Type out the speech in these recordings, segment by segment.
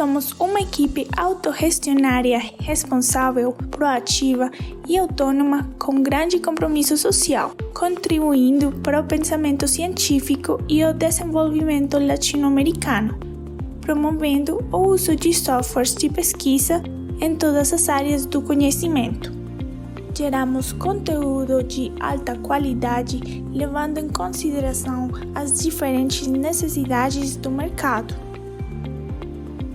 somos uma equipe autogestionária, responsável, proativa e autônoma com grande compromisso social, contribuindo para o pensamento científico e o desenvolvimento latino-americano, promovendo o uso de softwares de pesquisa em todas as áreas do conhecimento. Geramos conteúdo de alta qualidade, levando em consideração as diferentes necessidades do mercado.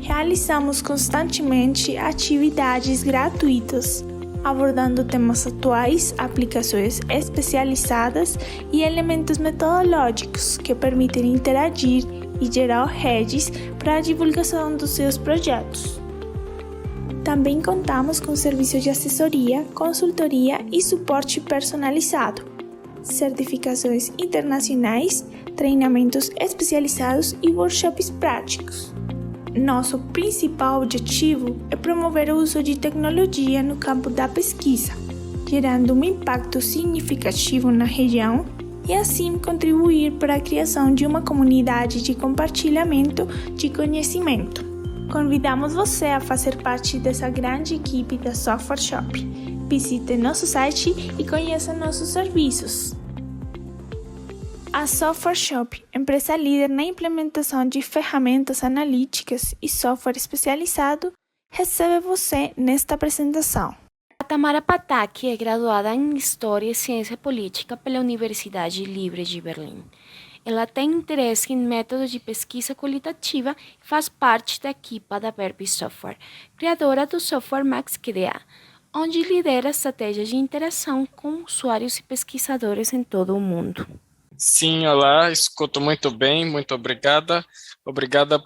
Realizamos constantemente atividades gratuitas, abordando temas atuais, aplicações especializadas e elementos metodológicos que permitem interagir e gerar redes para a divulgação dos seus projetos. Também contamos com serviços de assessoria, consultoria e suporte personalizado, certificações internacionais, treinamentos especializados e workshops práticos. Nosso principal objetivo é promover o uso de tecnologia no campo da pesquisa, gerando um impacto significativo na região e assim contribuir para a criação de uma comunidade de compartilhamento de conhecimento. Convidamos você a fazer parte dessa grande equipe da Software Shop. Visite nosso site e conheça nossos serviços. A Software Shop, empresa líder na implementação de ferramentas analíticas e software especializado, recebe você nesta apresentação. A Tamara Pataki é graduada em História e Ciência Política pela Universidade Livre de Berlim. Ela tem interesse em métodos de pesquisa qualitativa e faz parte da equipa da Verbi Software, criadora do software MaxQDA, onde lidera estratégias de interação com usuários e pesquisadores em todo o mundo. Sim, olá, escuto muito bem, muito obrigada. Obrigada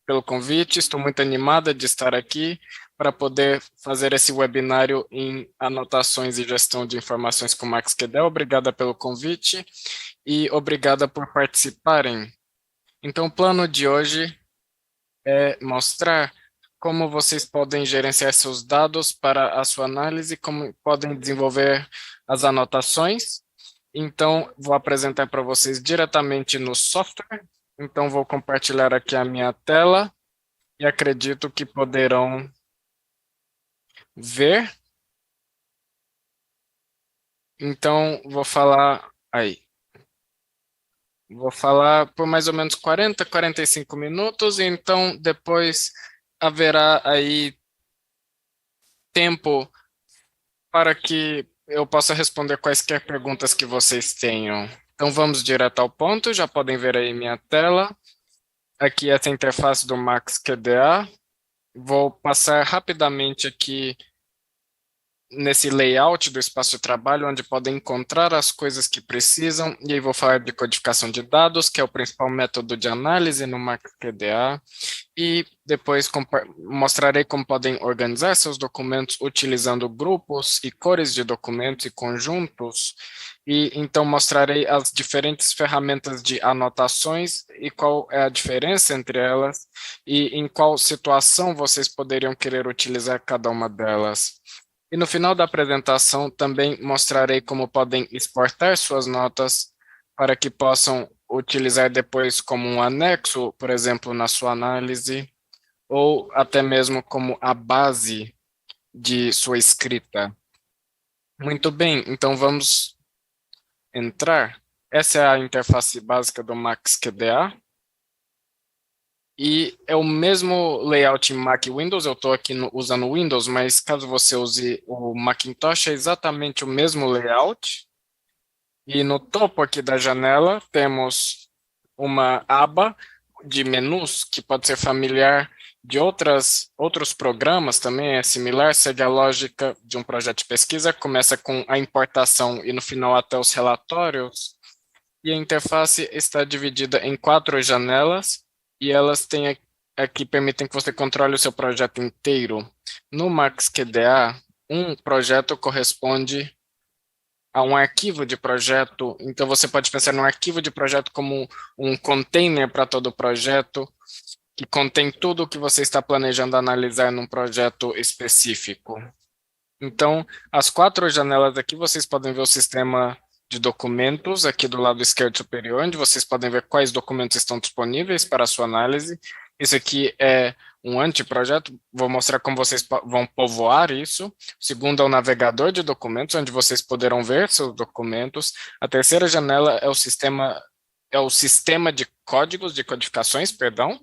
pelo convite, estou muito animada de estar aqui para poder fazer esse webinário em anotações e gestão de informações com MaxQDA. Obrigada pelo convite e obrigada por participarem. Então, o plano de hoje é mostrar como vocês podem gerenciar seus dados para a sua análise, como podem desenvolver as anotações. Então, vou apresentar para vocês diretamente no software. Então, vou compartilhar aqui a minha tela e acredito que poderão ver. Então, vou falar por mais ou menos 45 minutos, então depois haverá aí tempo para que eu possa responder quaisquer perguntas que vocês tenham. Então vamos direto ao ponto, já podem ver aí minha tela. Aqui essa interface do MaxQDA. Vou passar rapidamente aqui nesse layout do espaço de trabalho, onde podem encontrar as coisas que precisam, e aí vou falar de codificação de dados, que é o principal método de análise no MaxQDA, e depois mostrarei como podem organizar seus documentos utilizando grupos e cores de documentos e conjuntos, e então mostrarei as diferentes ferramentas de anotações e qual é a diferença entre elas, e em qual situação vocês poderiam querer utilizar cada uma delas. E no final da apresentação também mostrarei como podem exportar suas notas para que possam utilizar depois como um anexo, por exemplo, na sua análise, ou até mesmo como a base de sua escrita. Muito bem, então vamos entrar. Essa é a interface básica do MaxQDA. E é o mesmo layout em Mac e Windows, eu estou aqui usando o Windows, mas caso você use o Macintosh, é exatamente o mesmo layout. E no topo aqui da janela, temos uma aba de menus, que pode ser familiar de outros programas também, é similar, segue a lógica de um projeto de pesquisa, começa com a importação e no final até os relatórios. E a interface está dividida em 4 janelas, e elas têm aqui permitem que você controle o seu projeto inteiro. No MaxQDA, um projeto corresponde a um arquivo de projeto, então você pode pensar num arquivo de projeto como um container para todo o projeto, que contém tudo o que você está planejando analisar num projeto específico. Então, as 4 janelas aqui, vocês podem ver o sistema de documentos aqui do lado esquerdo superior, onde vocês podem ver quais documentos estão disponíveis para a sua análise. Isso aqui é um anteprojeto. Vou mostrar como vocês vão povoar isso. O segundo é o navegador de documentos, onde vocês poderão ver seus documentos. A terceira janela é o sistema de códigos, de codificações, perdão.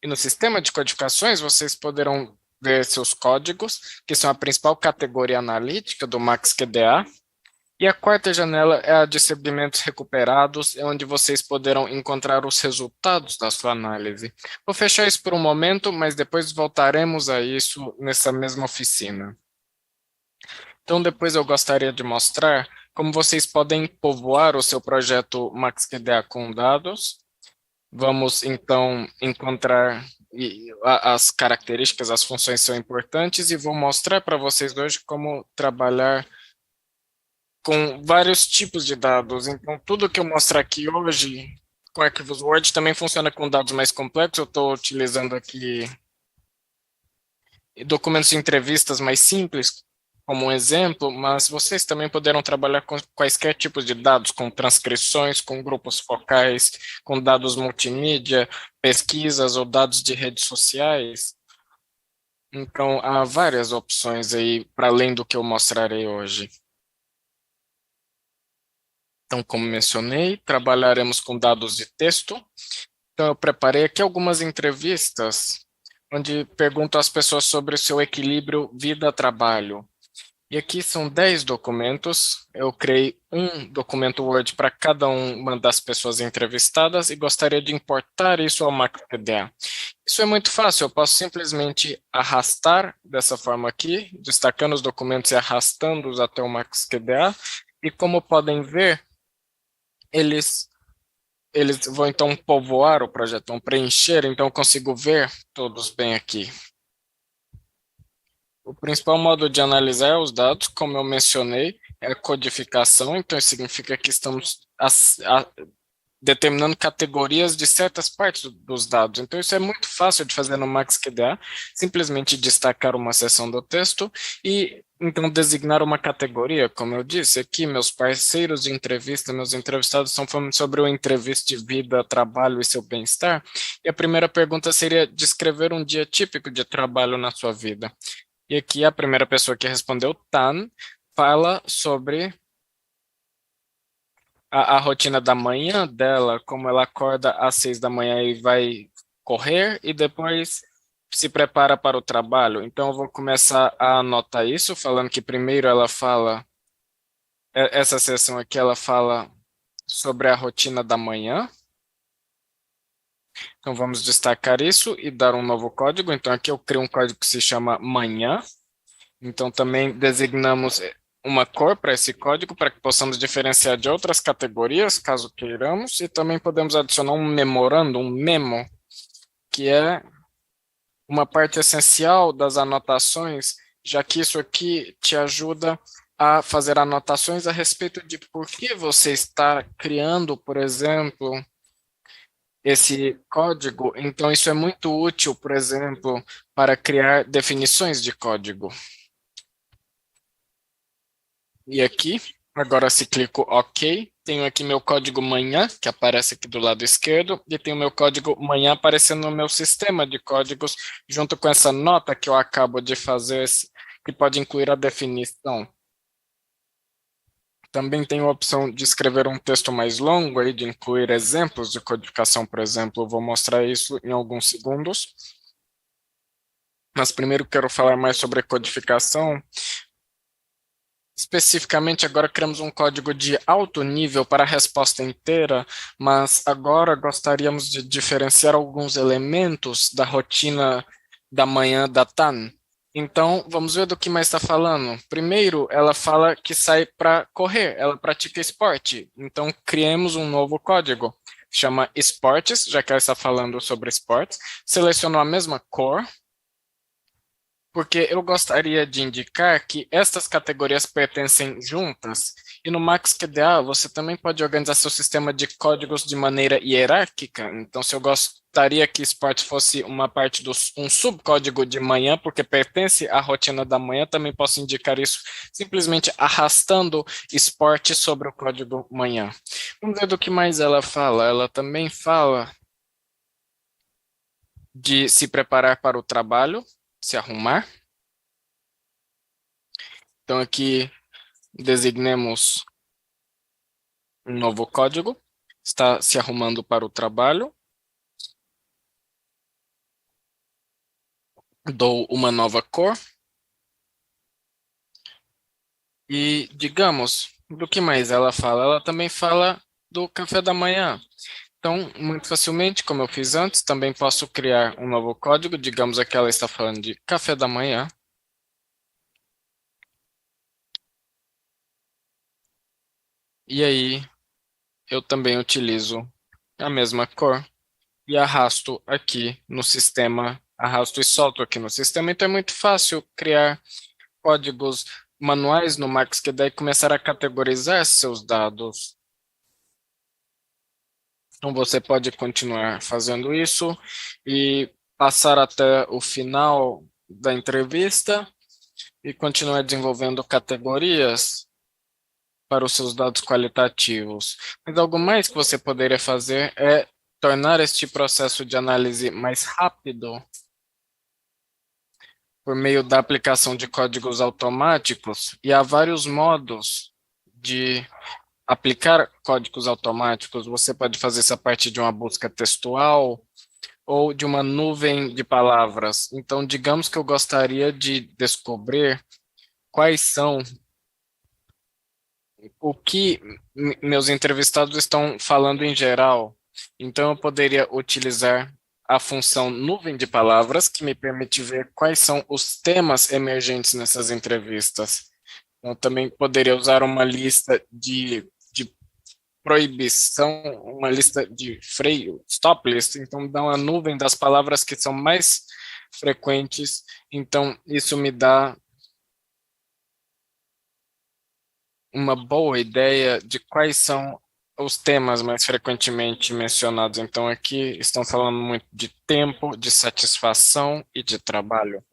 E no sistema de codificações, vocês poderão ver seus códigos, que são a principal categoria analítica do MaxQDA. E a quarta janela é a de segmentos recuperados, é onde vocês poderão encontrar os resultados da sua análise. Vou fechar isso por um momento, mas depois voltaremos a isso nessa mesma oficina. Então, depois eu gostaria de mostrar como vocês podem povoar o seu projeto MaxQDA com dados. Vamos, então, encontrar as características, as funções são importantes e vou mostrar para vocês hoje como trabalhar com vários tipos de dados. Então, tudo que eu mostrar aqui hoje com arquivos Word também funciona com dados mais complexos. Eu estou utilizando aqui documentos de entrevistas mais simples como um exemplo, mas vocês também poderão trabalhar com quaisquer tipos de dados, com transcrições, com grupos focais, com dados multimídia, pesquisas ou dados de redes sociais. Então, há várias opções aí, para além do que eu mostrarei hoje. Então, como mencionei, trabalharemos com dados de texto. Então, eu preparei aqui algumas entrevistas, onde pergunto às pessoas sobre o seu equilíbrio vida-trabalho. E aqui são 10 documentos. Eu criei um documento Word para cada uma das pessoas entrevistadas e gostaria de importar isso ao MaxQDA. Isso é muito fácil, eu posso simplesmente arrastar dessa forma aqui, destacando os documentos e arrastando-os até o MaxQDA. E como podem ver, eles vão então povoar o projeto, vão preencher, então eu consigo ver todos bem aqui. O principal modo de analisar os dados, como eu mencionei, é a codificação, então isso significa que estamos determinando categorias de certas partes dos dados. Então isso é muito fácil de fazer no MaxQDA, simplesmente destacar uma seção do texto e então designar uma categoria. Como eu disse aqui, meus parceiros de entrevista, meus entrevistados estão falando sobre o entrevista de vida, trabalho e seu bem-estar. E a primeira pergunta seria descrever um dia típico de trabalho na sua vida. E aqui a primeira pessoa que respondeu, Tan, fala sobre a rotina da manhã dela, como ela acorda às 6 da manhã e vai correr e depois se prepara para o trabalho. Então, eu vou começar a anotar isso, falando que primeiro ela fala, essa seção aqui, ela fala sobre a rotina da manhã. Então, vamos destacar isso e dar um novo código. Então, aqui eu crio um código que se chama manhã. Então, também designamos uma cor para esse código, para que possamos diferenciar de outras categorias, caso queiramos, e também podemos adicionar um memorando, um memo, que é uma parte essencial das anotações, já que isso aqui te ajuda a fazer anotações a respeito de por que você está criando, por exemplo, esse código. Então, isso é muito útil, por exemplo, para criar definições de código. E aqui, agora se clico OK, tenho aqui meu código manhã, que aparece aqui do lado esquerdo, e tenho meu código manhã aparecendo no meu sistema de códigos, junto com essa nota que eu acabo de fazer, que pode incluir a definição. Também tenho a opção de escrever um texto mais longo, aí, de incluir exemplos de codificação, por exemplo. Eu vou mostrar isso em alguns segundos. Mas primeiro quero falar mais sobre codificação. Especificamente, agora criamos um código de alto nível para a resposta inteira, mas agora gostaríamos de diferenciar alguns elementos da rotina da manhã da Tan. Então, vamos ver do que mais está falando. Primeiro, ela fala que sai para correr, ela pratica esporte. Então, criemos um novo código, chama esportes, já que ela está falando sobre esportes. Seleciono a mesma cor, porque eu gostaria de indicar que estas categorias pertencem juntas, e no MaxQDA você também pode organizar seu sistema de códigos de maneira hierárquica. Então, se eu gostaria que esporte fosse uma parte um subcódigo de manhã, porque pertence à rotina da manhã, também posso indicar isso simplesmente arrastando esporte sobre o código manhã. Vamos ver do que mais ela fala. Ela também fala de se preparar para o trabalho, se arrumar. Então, aqui designemos um novo código. Está se arrumando para o trabalho. Dou uma nova cor. E, digamos, do que mais ela fala? Ela também fala do café da manhã. Então, muito facilmente, como eu fiz antes, também posso criar um novo código. Digamos aqui ela está falando de café da manhã. E aí, eu também utilizo a mesma cor e arrasto aqui no sistema, arrasto e solto aqui no sistema. Então, é muito fácil criar códigos manuais no Max, que daí começar a categorizar seus dados. Então, você pode continuar fazendo isso e passar até o final da entrevista e continuar desenvolvendo categorias para os seus dados qualitativos. Mas algo mais que você poderia fazer é tornar este processo de análise mais rápido por meio da aplicação de códigos automáticos, e há vários modos de aplicar códigos automáticos. Você pode fazer isso a partir de uma busca textual ou de uma nuvem de palavras. Então, digamos que eu gostaria de descobrir quais são o que meus entrevistados estão falando em geral. Então, eu poderia utilizar a função nuvem de palavras, que me permite ver quais são os temas emergentes nessas entrevistas. Eu também poderia usar uma lista de proibição, uma lista de freio, stop list. Então, dá uma nuvem das palavras que são mais frequentes. Então, isso me dá uma boa ideia de quais são os temas mais frequentemente mencionados. Então, aqui estão falando muito de tempo, de satisfação e de trabalho.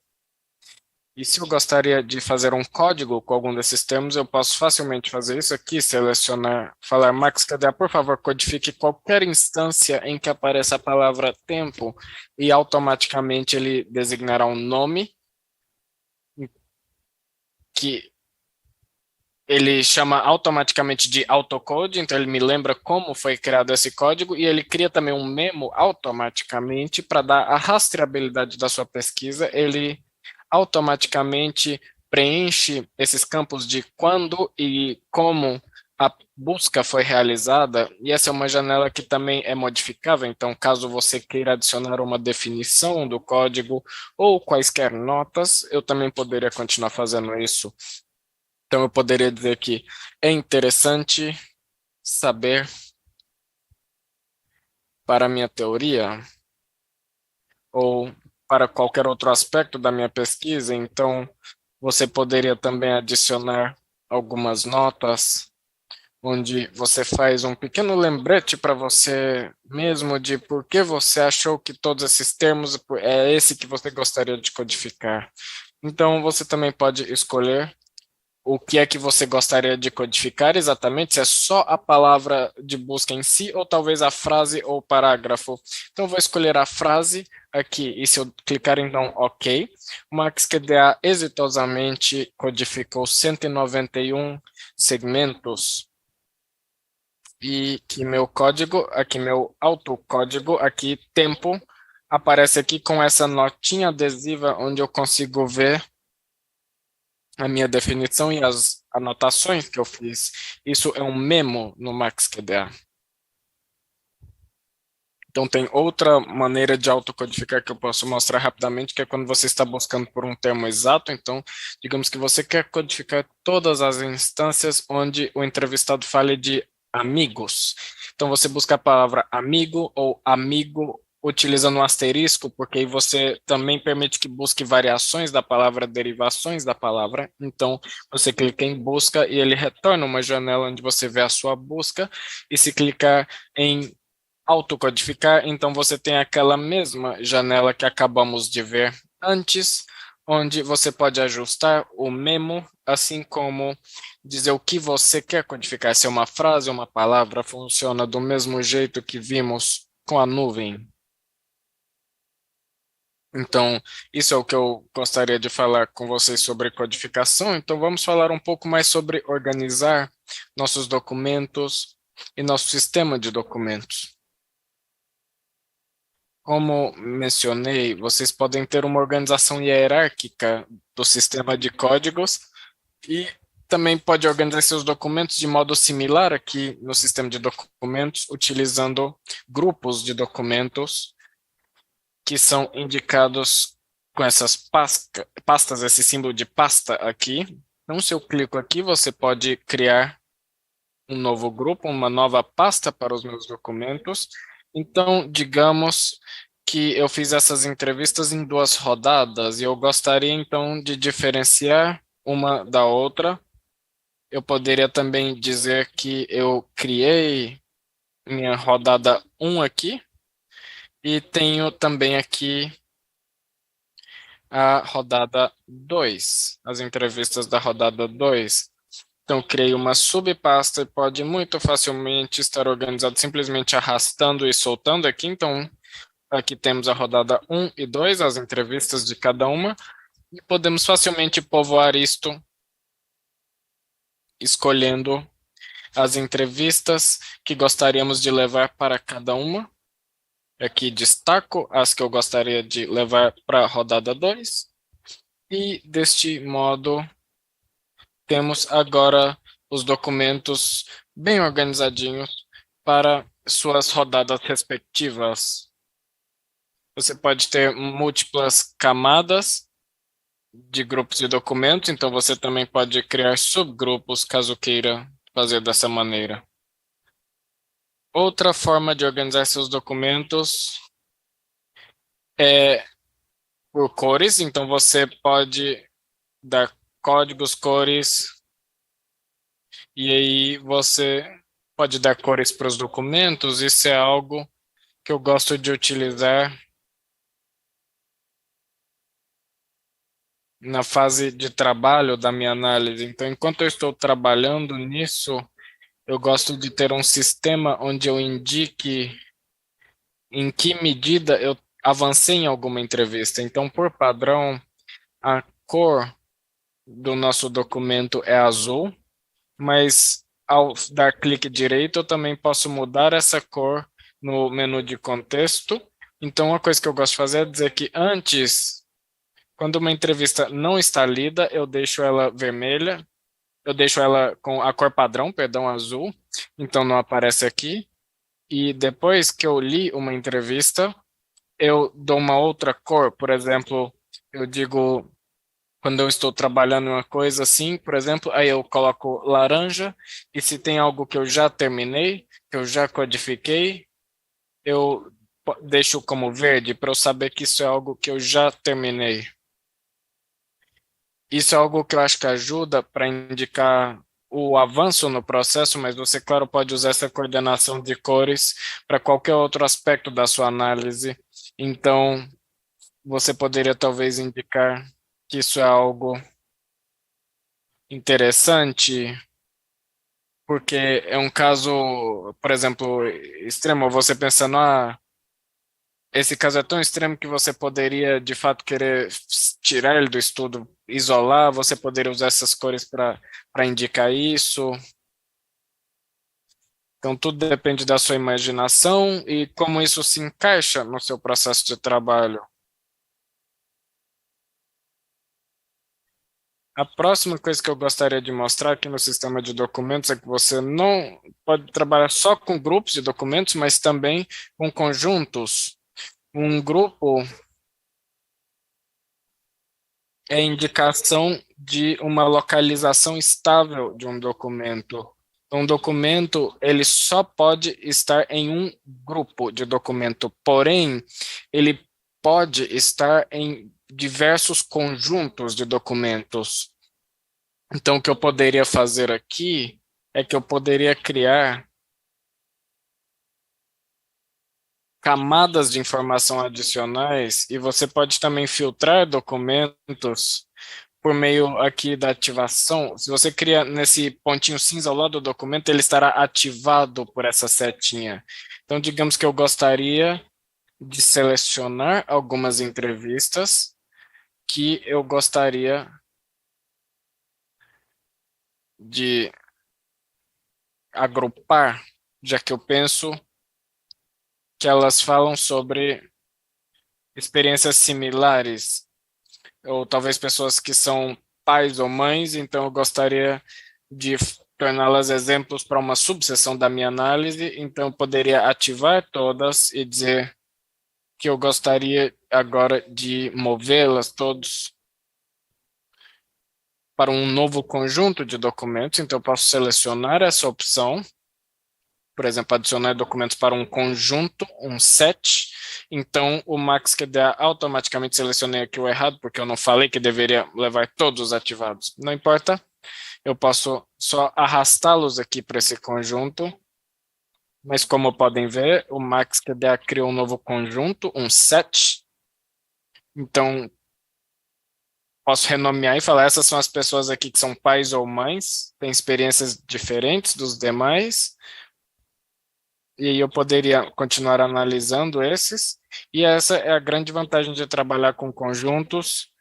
E se eu gostaria de fazer um código com algum desses termos, eu posso facilmente fazer isso aqui, selecionar, falar Max KDA, por favor, codifique qualquer instância em que apareça a palavra tempo e automaticamente ele designará um nome que ele chama automaticamente de autocode, então ele me lembra como foi criado esse código e ele cria também um memo automaticamente para dar a rastreabilidade da sua pesquisa. Ele automaticamente preenche esses campos de quando e como a busca foi realizada, e essa é uma janela que também é modificável, então caso você queira adicionar uma definição do código ou quaisquer notas, eu também poderia continuar fazendo isso. Então, eu poderia dizer que é interessante saber para a minha teoria ou para qualquer outro aspecto da minha pesquisa. Então, você poderia também adicionar algumas notas onde você faz um pequeno lembrete para você mesmo de por que você achou que todos esses termos é esse que você gostaria de codificar. Então, você também pode escolher o que é que você gostaria de codificar exatamente, se é só a palavra de busca em si, ou talvez a frase ou parágrafo. Então, eu vou escolher a frase aqui, e se eu clicar então OK, o MaxQDA exitosamente codificou 191 segmentos, e que meu código, aqui meu autocódigo, aqui tempo, aparece aqui com essa notinha adesiva, onde eu consigo ver a minha definição e as anotações que eu fiz. Isso é um memo no MaxQDA. Então, tem outra maneira de autocodificar que eu posso mostrar rapidamente, que é quando você está buscando por um termo exato. Então, digamos que você quer codificar todas as instâncias onde o entrevistado fale de amigos. Então, você busca a palavra amigo ou amigo utilizando um asterisco, porque aí você também permite que busque variações da palavra, derivações da palavra. Então, você clica em busca e ele retorna uma janela onde você vê a sua busca. E se clicar em autocodificar, então você tem aquela mesma janela que acabamos de ver antes, onde você pode ajustar o memo, assim como dizer o que você quer codificar, se é uma frase ou uma palavra, funciona do mesmo jeito que vimos com a nuvem. Então, isso é o que eu gostaria de falar com vocês sobre codificação. Então, vamos falar um pouco mais sobre organizar nossos documentos e nosso sistema de documentos. Como mencionei, vocês podem ter uma organização hierárquica do sistema de códigos e também pode organizar seus documentos de modo similar aqui no sistema de documentos, utilizando grupos de documentos que são indicados com essas pastas, esse símbolo de pasta aqui. Então, se eu clico aqui, você pode criar um novo grupo, uma nova pasta para os meus documentos. Então, digamos que eu fiz essas entrevistas em 2 rodadas e eu gostaria, então, de diferenciar uma da outra. Eu poderia também dizer que eu criei minha rodada 1 aqui e tenho também aqui a rodada 2, as entrevistas da rodada 2. Então, criei uma subpasta e pode muito facilmente estar organizado simplesmente arrastando e soltando aqui. Então, aqui temos a rodada 1 e 2, as entrevistas de cada uma, e podemos facilmente povoar isto escolhendo as entrevistas que gostaríamos de levar para cada uma. Aqui destaco as que eu gostaria de levar para a rodada 2. E deste modo, temos agora os documentos bem organizadinhos para suas rodadas respectivas. Você pode ter múltiplas camadas de grupos de documentos, então você também pode criar subgrupos caso queira fazer dessa maneira. Outra forma de organizar seus documentos é por cores, então você pode dar códigos, cores, e aí você pode dar cores para os documentos. Isso é algo que eu gosto de utilizar na fase de trabalho da minha análise. Então, enquanto eu estou trabalhando nisso, eu gosto de ter um sistema onde eu indique em que medida eu avancei em alguma entrevista. Então, por padrão, a cor do nosso documento é azul, mas ao dar clique direito, eu também posso mudar essa cor no menu de contexto. Então, uma coisa que eu gosto de fazer é dizer que antes, quando uma entrevista não está lida, eu deixo ela vermelha, eu deixo ela com a cor padrão, perdão, azul, então não aparece aqui. E depois que eu li uma entrevista, eu dou uma outra cor, por exemplo, eu digo, quando eu estou trabalhando em uma coisa assim, por exemplo, aí eu coloco laranja, e se tem algo que eu já terminei, que eu já codifiquei, eu deixo como verde para eu saber que isso é algo que eu já terminei. Isso é algo que eu acho que ajuda para indicar o avanço no processo, mas você, claro, pode usar essa coordenação de cores para qualquer outro aspecto da sua análise. Então, você poderia talvez indicar que isso é algo interessante, porque é um caso, por exemplo, extremo, você pensando, esse caso é tão extremo que você poderia, de fato, querer tirar ele do estudo, isolar, você poderia usar essas cores para indicar isso. Então, tudo depende da sua imaginação e como isso se encaixa no seu processo de trabalho. A próxima coisa que eu gostaria de mostrar aqui no sistema de documentos é que você não pode trabalhar só com grupos de documentos, mas também com conjuntos. Um grupo é indicação de uma localização estável de um documento. Um documento, ele só pode estar em um grupo de documento, porém, ele pode estar em diversos conjuntos de documentos. Então, o que eu poderia fazer aqui é que eu poderia criar camadas de informação adicionais e você pode também filtrar documentos por meio aqui da ativação. Se você cria nesse pontinho cinza ao lado do documento, ele estará ativado por essa setinha. Então, digamos que eu gostaria de selecionar algumas entrevistas que eu gostaria de agrupar, já que eu penso que elas falam sobre experiências similares, ou talvez pessoas que são pais ou mães, então eu gostaria de torná-las exemplos para uma subseção da minha análise, então eu poderia ativar todas e dizer que eu gostaria agora de movê-las todos para um novo conjunto de documentos, então eu posso selecionar essa opção, por exemplo, adicionar documentos para um conjunto, um set. Então, o MaxQDA automaticamente selecionei aqui o errado, porque eu não falei que deveria levar todos os ativados. Não importa, eu posso só arrastá-los aqui para esse conjunto. Mas como podem ver, o MaxQDA criou um novo conjunto, um set. Então, posso renomear e falar, essas são as pessoas aqui que são pais ou mães, têm experiências diferentes dos demais. E aí eu poderia continuar analisando esses. E essa é a grande vantagem de trabalhar com conjuntos.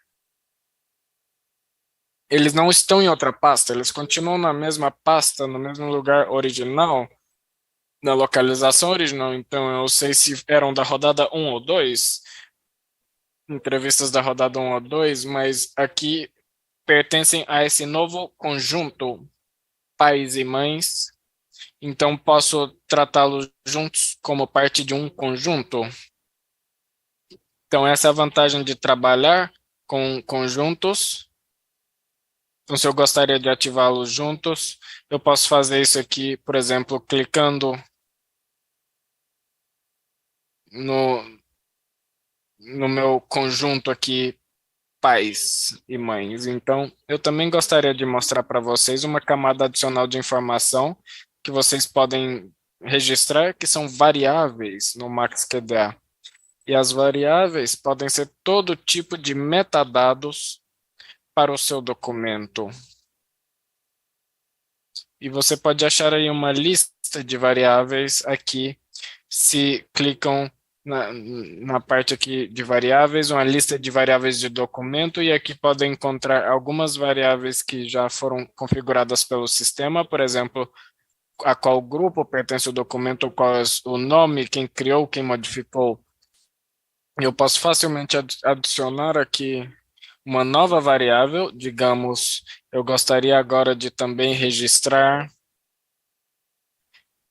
Eles não estão em outra pasta, eles continuam na mesma pasta, no mesmo lugar original, na localização original. Então eu sei se eram da rodada 1 ou 2, entrevistas da rodada 1 ou 2, mas aqui pertencem a esse novo conjunto, pais e mães. Então posso tratá-los juntos como parte de um conjunto. Então, essa é a vantagem de trabalhar com conjuntos. Então, se eu gostaria de ativá-los juntos, eu posso fazer isso aqui, por exemplo, clicando no meu conjunto aqui, pais e mães. Então, eu também gostaria de mostrar para vocês uma camada adicional de informação que vocês podem registrar, que são variáveis no MaxQDA. E as variáveis podem ser todo tipo de metadados para o seu documento. E você pode achar aí uma lista de variáveis aqui, se clicam na parte aqui de variáveis, uma lista de variáveis de documento, e aqui podem encontrar algumas variáveis que já foram configuradas pelo sistema, por exemplo, a qual grupo pertence o documento, qual é o nome, quem criou, quem modificou. Eu posso facilmente adicionar aqui uma nova variável, digamos, eu gostaria agora de também registrar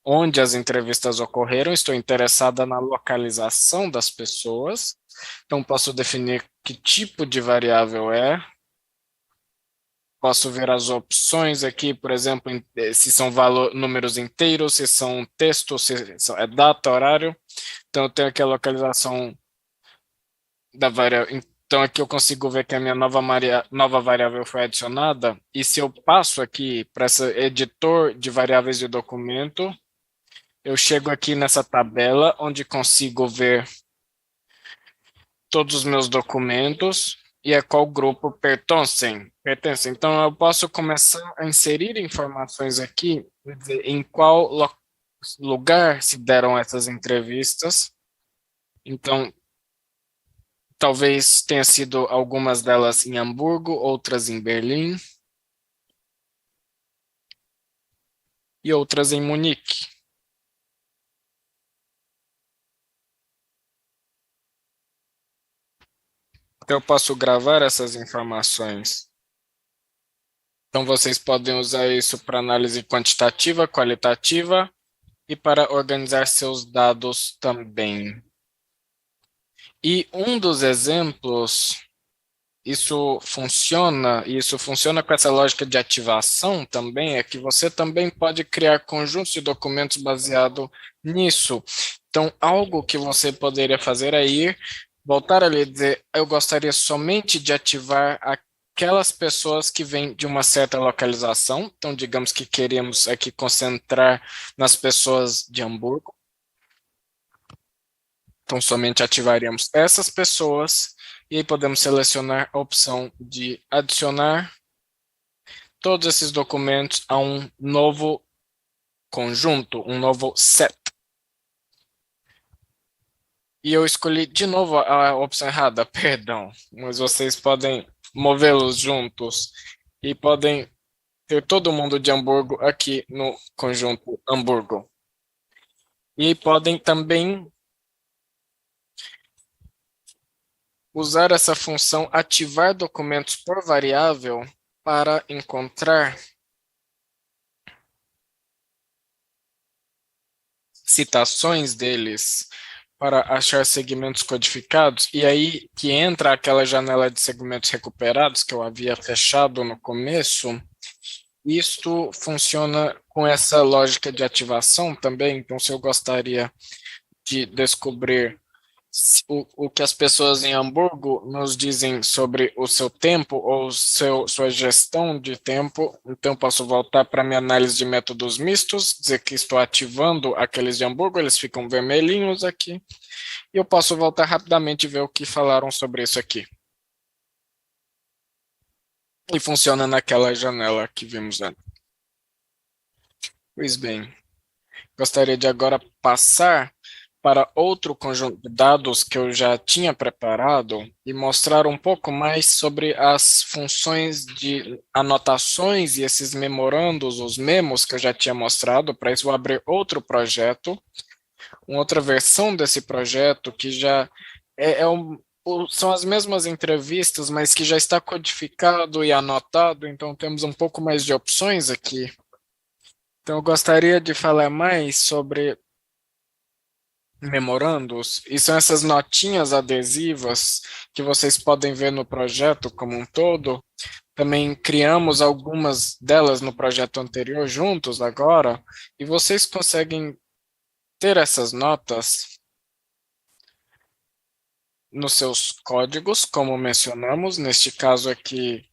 onde as entrevistas ocorreram, estou interessada na localização das pessoas, então posso definir que tipo de variável é, posso ver as opções aqui, por exemplo, se são números inteiros, se são textos, se é data, horário, então eu tenho aqui a localização da variável. Então, aqui eu consigo ver que a minha nova variável foi adicionada. E se eu passo aqui para esse editor de variáveis de documento, eu chego aqui nessa tabela, onde consigo ver todos os meus documentos e a qual grupo pertencem. Então, eu posso começar a inserir informações aqui, quer dizer, em qual lugar se deram essas entrevistas. Então, talvez tenha sido algumas delas em Hamburgo, outras em Berlim e outras em Munique. Então, eu posso gravar essas informações. Então, vocês podem usar isso para análise quantitativa, qualitativa e para organizar seus dados também. E um dos exemplos, isso funciona com essa lógica de ativação também, é que você também pode criar conjuntos de documentos baseado nisso. Então, algo que você poderia fazer é voltar ali e dizer, eu gostaria somente de ativar aquelas pessoas que vêm de uma certa localização. Então, digamos que queremos aqui concentrar nas pessoas de Hamburgo. Então, somente ativaríamos essas pessoas e aí podemos selecionar a opção de adicionar todos esses documentos a um novo conjunto, um novo set. E eu escolhi de novo a opção errada, perdão. Mas vocês podem movê-los juntos e podem ter todo mundo de Hamburgo aqui no conjunto Hamburgo. E podem também usar essa função ativar documentos por variável para encontrar citações deles, para achar segmentos codificados, e aí que entra aquela janela de segmentos recuperados que eu havia fechado no começo. Isto funciona com essa lógica de ativação também. Então, se eu gostaria de descobrir o que as pessoas em Hamburgo nos dizem sobre o seu tempo ou sua gestão de tempo, então posso voltar para minha análise de métodos mistos, dizer que estou ativando aqueles de Hamburgo, eles ficam vermelhinhos aqui, e eu posso voltar rapidamente e ver o que falaram sobre isso aqui. E funciona naquela janela que vimos antes. Pois bem, gostaria de agora passar para outro conjunto de dados que eu já tinha preparado e mostrar um pouco mais sobre as funções de anotações e esses memorandos, os memos que eu já tinha mostrado. Para isso, vou abrir outro projeto, uma outra versão desse projeto que já são as mesmas entrevistas, mas que já está codificado e anotado, então temos um pouco mais de opções aqui. Então, eu gostaria de falar mais sobre memorandos, e são essas notinhas adesivas que vocês podem ver no projeto como um todo. Também criamos algumas delas no projeto anterior juntos agora, e vocês conseguem ter essas notas nos seus códigos, como mencionamos, neste caso aqui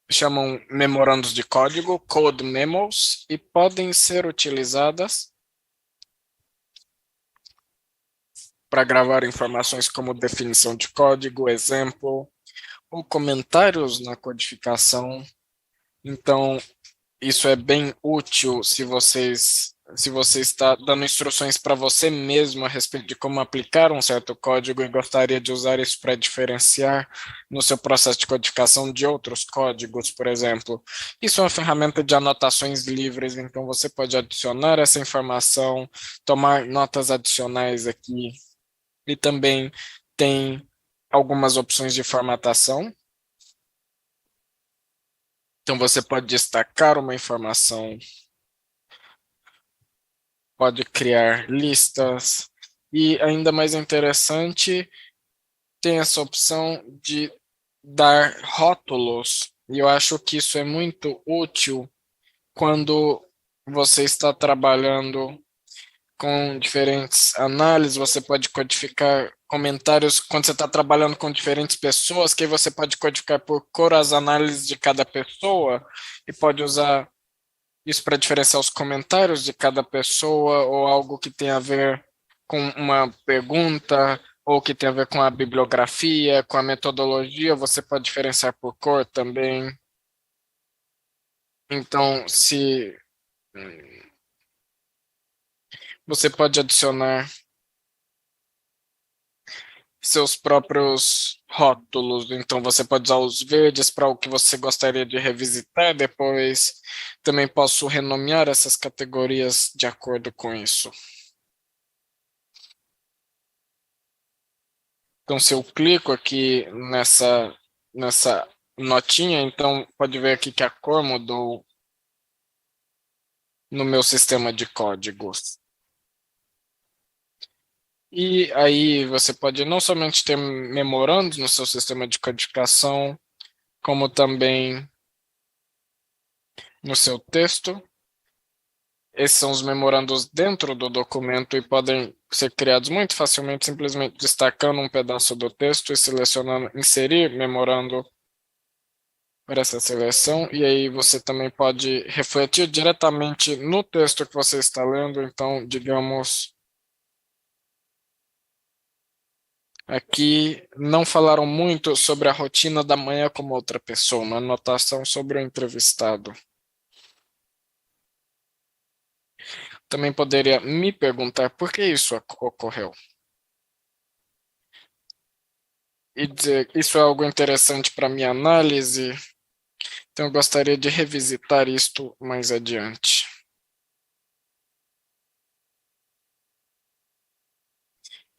chamam memorandos de código, code memos, e podem ser utilizadas para gravar informações como definição de código, exemplo, ou comentários na codificação. Então, isso é bem útil se você está dando instruções para você mesmo a respeito de como aplicar um certo código e gostaria de usar isso para diferenciar no seu processo de codificação de outros códigos, por exemplo. Isso é uma ferramenta de anotações livres, então você pode adicionar essa informação, tomar notas adicionais aqui, e também tem algumas opções de formatação. Então, você pode destacar uma informação, pode criar listas, e ainda mais interessante, tem essa opção de dar rótulos, e eu acho que isso é muito útil quando você está trabalhando com diferentes análises, você pode codificar comentários quando você está trabalhando com diferentes pessoas, que aí você pode codificar por cor as análises de cada pessoa e pode usar isso para diferenciar os comentários de cada pessoa ou algo que tem a ver com uma pergunta ou que tem a ver com a bibliografia, com a metodologia, você pode diferenciar por cor também. Então, se você pode adicionar seus próprios rótulos. Então, você pode usar os verdes para o que você gostaria de revisitar depois. Também posso renomear essas categorias de acordo com isso. Então, se eu clico aqui nessa notinha, então pode ver aqui que a cor mudou no meu sistema de códigos. E aí você pode não somente ter memorandos no seu sistema de codificação, como também no seu texto. Esses são os memorandos dentro do documento e podem ser criados muito facilmente, simplesmente destacando um pedaço do texto e selecionando inserir memorando para essa seleção. E aí você também pode refletir diretamente no texto que você está lendo. Então, digamos, aqui não falaram muito sobre a rotina da manhã como outra pessoa, uma anotação sobre o entrevistado. também poderia me perguntar por que isso ocorreu. E dizer, isso é algo interessante para minha análise, então eu gostaria de revisitar isto mais adiante.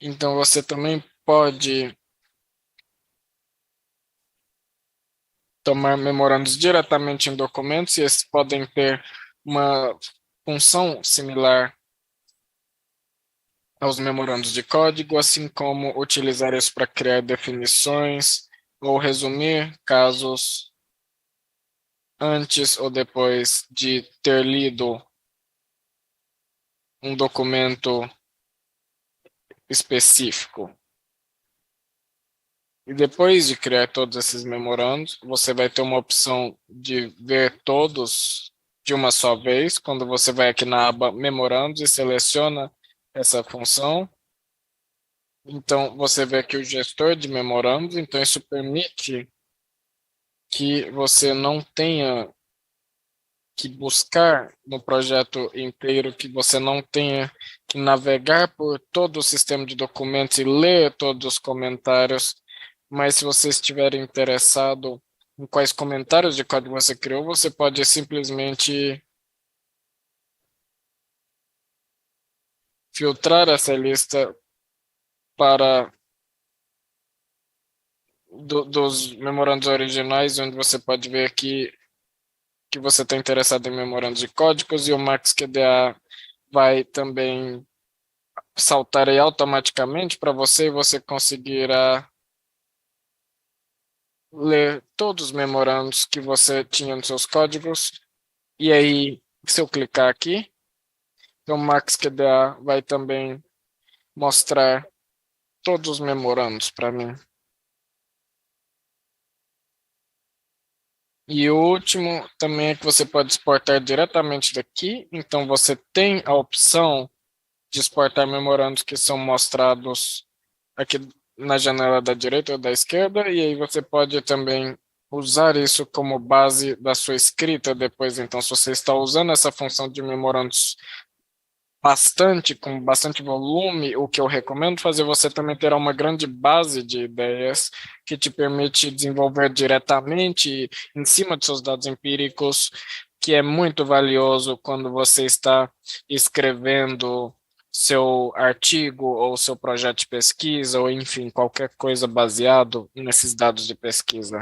Então você também pode tomar memorandos diretamente em documentos e esses podem ter uma função similar aos memorandos de código, assim como utilizar isso para criar definições ou resumir casos antes ou depois de ter lido um documento específico. E depois de criar todos esses memorandos, você vai ter uma opção de ver todos de uma só vez, quando você vai aqui na aba Memorandos e seleciona essa função. Então, você vê aqui o gestor de memorandos, então isso permite que você não tenha que buscar no projeto inteiro, que você não tenha que navegar por todo o sistema de documentos e ler todos os comentários, mas se você estiver interessado em quais comentários de código você criou, você pode simplesmente filtrar essa lista para dos memorandos originais, onde você pode ver aqui que você está interessado em memorandos de códigos, e o MaxQDA vai também saltar aí automaticamente para você e você conseguirá ler todos os memorandos que você tinha nos seus códigos. E aí, se eu clicar aqui, então o MaxQDA vai também mostrar todos os memorandos para mim. E o último também é que você pode exportar diretamente daqui. Então você tem a opção de exportar memorandos que são mostrados aqui na janela da direita ou da esquerda, e aí você pode também usar isso como base da sua escrita depois. Então, se você está usando essa função de memorandos com bastante volume, o que eu recomendo fazer, você também terá uma grande base de ideias que te permite desenvolver diretamente em cima de seus dados empíricos, que é muito valioso quando você está escrevendo seu artigo ou seu projeto de pesquisa, ou enfim, qualquer coisa baseado nesses dados de pesquisa.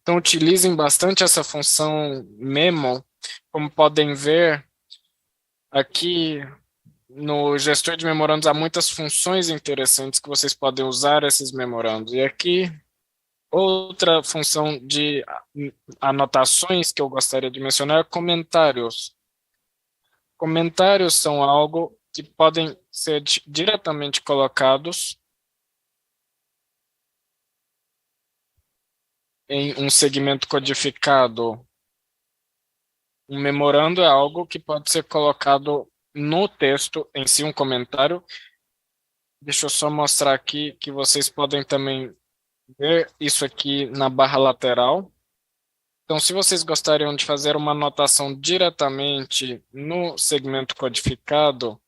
Então, utilizem bastante essa função memo. Como podem ver, aqui no gestor de memorandos há muitas funções interessantes que vocês podem usar esses memorandos. E aqui, outra função de anotações que eu gostaria de mencionar é comentários. Comentários são algo que podem ser diretamente colocados em um segmento codificado. Um memorando é algo que pode ser colocado no texto em si, um comentário. Deixa eu só mostrar aqui que vocês podem também ver isso aqui na barra lateral. Então, se vocês gostariam de fazer uma anotação diretamente no segmento codificado,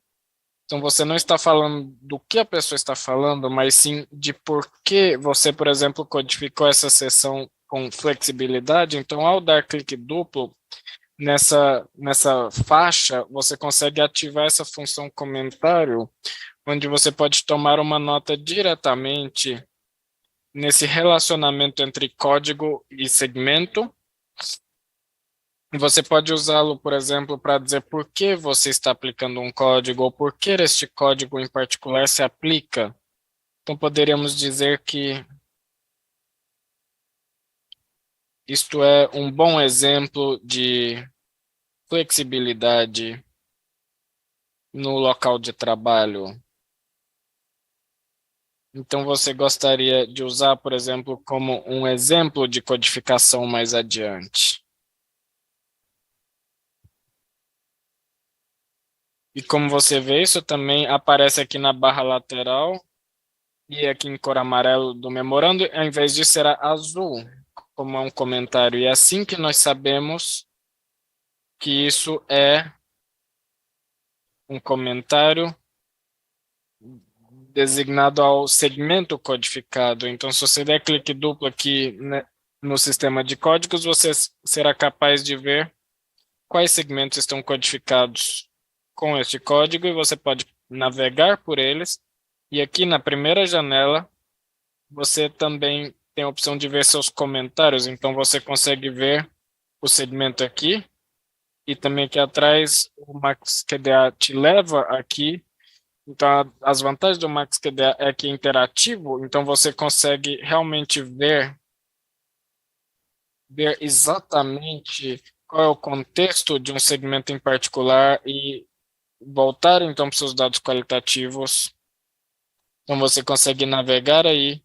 então você não está falando do que a pessoa está falando, mas sim de por que você, por exemplo, codificou essa seção com flexibilidade. Então, ao dar clique duplo nessa faixa, você consegue ativar essa função comentário, onde você pode tomar uma nota diretamente nesse relacionamento entre código e segmento. Você pode usá-lo, por exemplo, para dizer por que você está aplicando um código ou por que este código em particular se aplica. Então, poderíamos dizer que isto é um bom exemplo de flexibilidade no local de trabalho. Então, você gostaria de usar, por exemplo, como um exemplo de codificação mais adiante. E como você vê, isso também aparece aqui na barra lateral e aqui em cor amarelo do memorando, ao invés disso será azul, como é um comentário. E é assim que nós sabemos que isso é um comentário designado ao segmento codificado. Então, se você der clique duplo aqui, né, no sistema de códigos, você será capaz de ver quais segmentos estão codificados com este código e você pode navegar por eles. E aqui na primeira janela, você também tem a opção de ver seus comentários. Então, você consegue ver o segmento aqui e também aqui atrás o MaxQDA te leva aqui. Então, as vantagens do MaxQDA é que é interativo, então você consegue realmente ver exatamente qual é o contexto de um segmento em particular e voltar então para os seus dados qualitativos. Então, você consegue navegar aí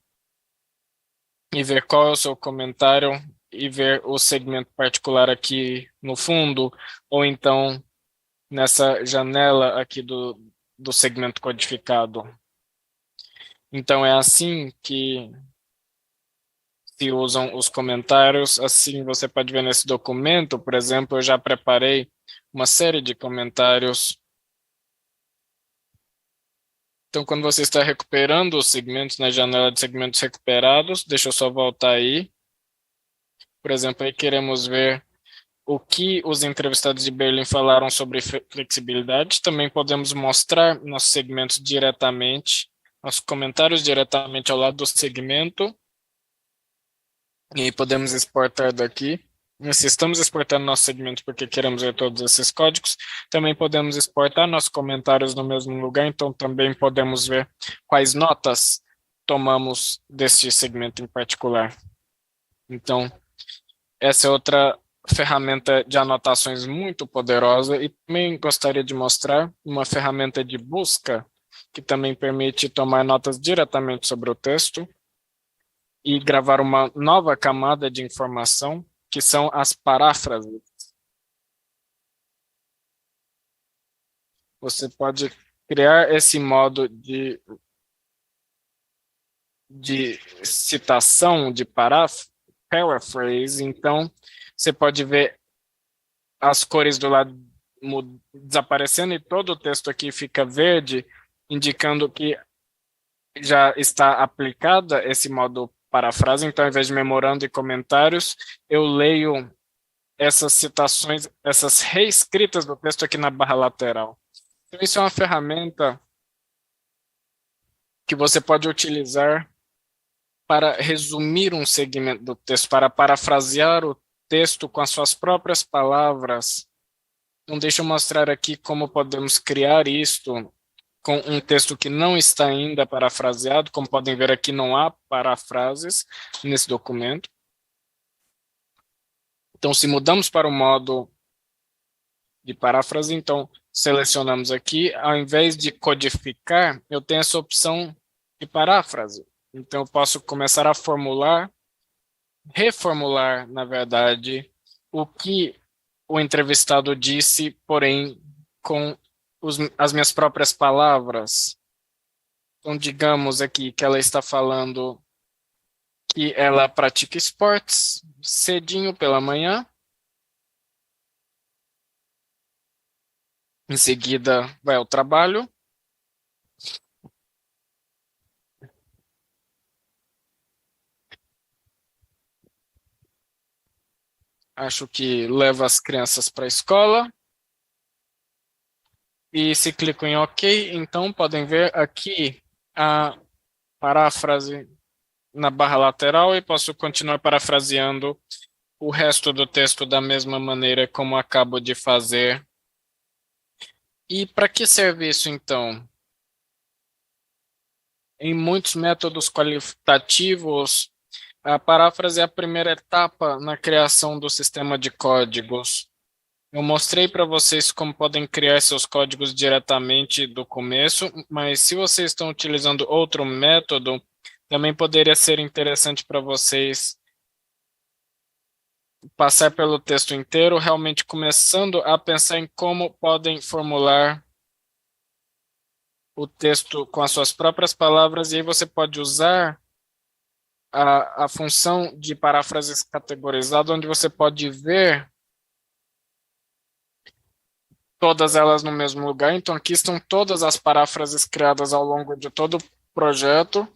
e ver qual é o seu comentário e ver o segmento particular aqui no fundo, ou então nessa janela aqui do segmento codificado. Então, é assim que se usam os comentários. Assim, você pode ver nesse documento, por exemplo, eu já preparei uma série de comentários. Então, quando você está recuperando os segmentos na janela de segmentos recuperados, deixa eu só voltar aí. Por exemplo, aí queremos ver o que os entrevistados de Berlim falaram sobre flexibilidade. Também podemos mostrar nossos segmentos diretamente, nossos comentários diretamente ao lado do segmento. E aí podemos exportar daqui. E se estamos exportando nosso segmento porque queremos ver todos esses códigos, também podemos exportar nossos comentários no mesmo lugar, então também podemos ver quais notas tomamos deste segmento em particular. Então, essa é outra ferramenta de anotações muito poderosa e também gostaria de mostrar uma ferramenta de busca que também permite tomar notas diretamente sobre o texto e gravar uma nova camada de informação, que são as paráfrases. Você pode criar esse modo de citação, de paraphrase, então você pode ver as cores do lado desaparecendo e todo o texto aqui fica verde, indicando que já está aplicada esse modo parafrase. Então, ao invés de memorando e comentários, eu leio essas citações, essas reescritas do texto aqui na barra lateral. Então, isso é uma ferramenta que você pode utilizar para resumir um segmento do texto, para parafrasear o texto com as suas próprias palavras. Então, deixa eu mostrar aqui como podemos criar isto com um texto que não está ainda parafraseado. Como podem ver aqui, não há parafrases nesse documento. Então, se mudamos para o modo de paráfrase, então selecionamos aqui, ao invés de codificar, eu tenho essa opção de paráfrase. Então, eu posso começar a reformular, na verdade, o que o entrevistado disse, porém, com as minhas próprias palavras. Então, digamos aqui que ela está falando que ela pratica esportes cedinho pela manhã. Em seguida, vai ao trabalho. Acho que leva as crianças para a escola. E se clico em OK, então podem ver aqui a paráfrase na barra lateral e posso continuar parafraseando o resto do texto da mesma maneira como acabo de fazer. E para que serve isso, então? Em muitos métodos qualitativos, a paráfrase é a primeira etapa na criação do sistema de códigos. Eu mostrei para vocês como podem criar seus códigos diretamente do começo, mas se vocês estão utilizando outro método, também poderia ser interessante para vocês passar pelo texto inteiro, realmente começando a pensar em como podem formular o texto com as suas próprias palavras, e aí você pode usar a função de paráfrases categorizada, onde você pode ver todas elas no mesmo lugar. Então, aqui estão todas as paráfrases criadas ao longo de todo o projeto.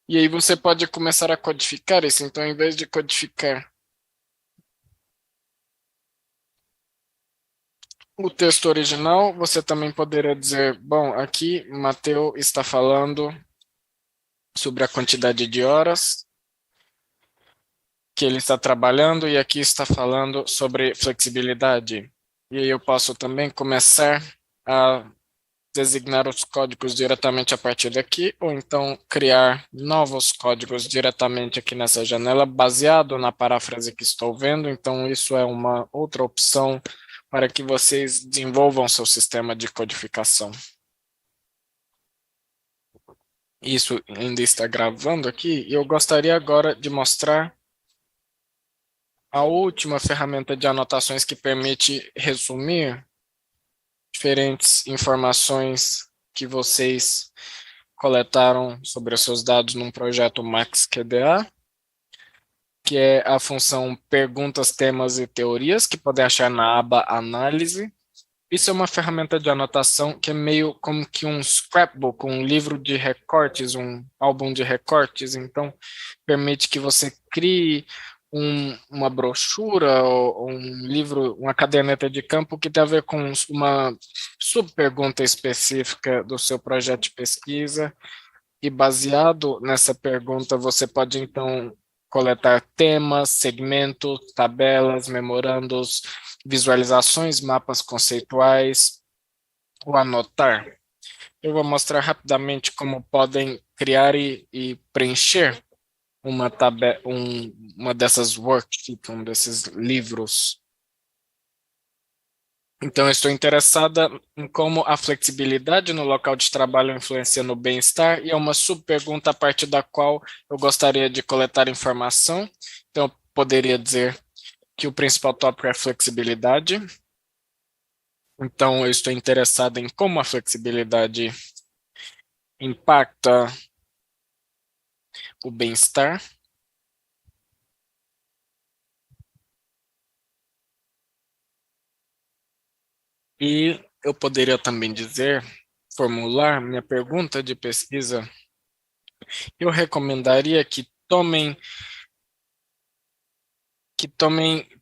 E aí você pode começar a codificar isso. Então, em vez de codificar o texto original, você também poderia dizer, bom, aqui Mateus está falando sobre a quantidade de horas que ele está trabalhando e aqui está falando sobre flexibilidade. E aí eu posso também começar a designar os códigos diretamente a partir daqui, ou então criar novos códigos diretamente aqui nessa janela, baseado na paráfrase que estou vendo. Então, isso é uma outra opção para que vocês desenvolvam seu sistema de codificação. Isso ainda está gravando aqui, e eu gostaria agora de mostrar a última ferramenta de anotações que permite resumir diferentes informações que vocês coletaram sobre os seus dados num projeto MaxQDA, que é a função Perguntas, Temas e Teorias, que podem achar na aba Análise. Isso é uma ferramenta de anotação que é meio como que um scrapbook, um livro de recortes, um álbum de recortes. Então, permite que você crie uma brochura ou um livro, uma caderneta de campo que tem a ver com uma subpergunta específica do seu projeto de pesquisa. E baseado nessa pergunta, você pode então coletar temas, segmentos, tabelas, memorandos, visualizações, mapas conceituais, ou anotar. Eu vou mostrar rapidamente como podem criar e preencher uma dessas worksheets, um desses livros. Então, eu estou interessada em como a flexibilidade no local de trabalho influencia no bem-estar, e é uma subpergunta a partir da qual eu gostaria de coletar informação. Então, eu poderia dizer que o principal tópico é flexibilidade. Então, eu estou interessado em como a flexibilidade impacta o bem-estar. E eu poderia também dizer, formular minha pergunta de pesquisa. Eu recomendaria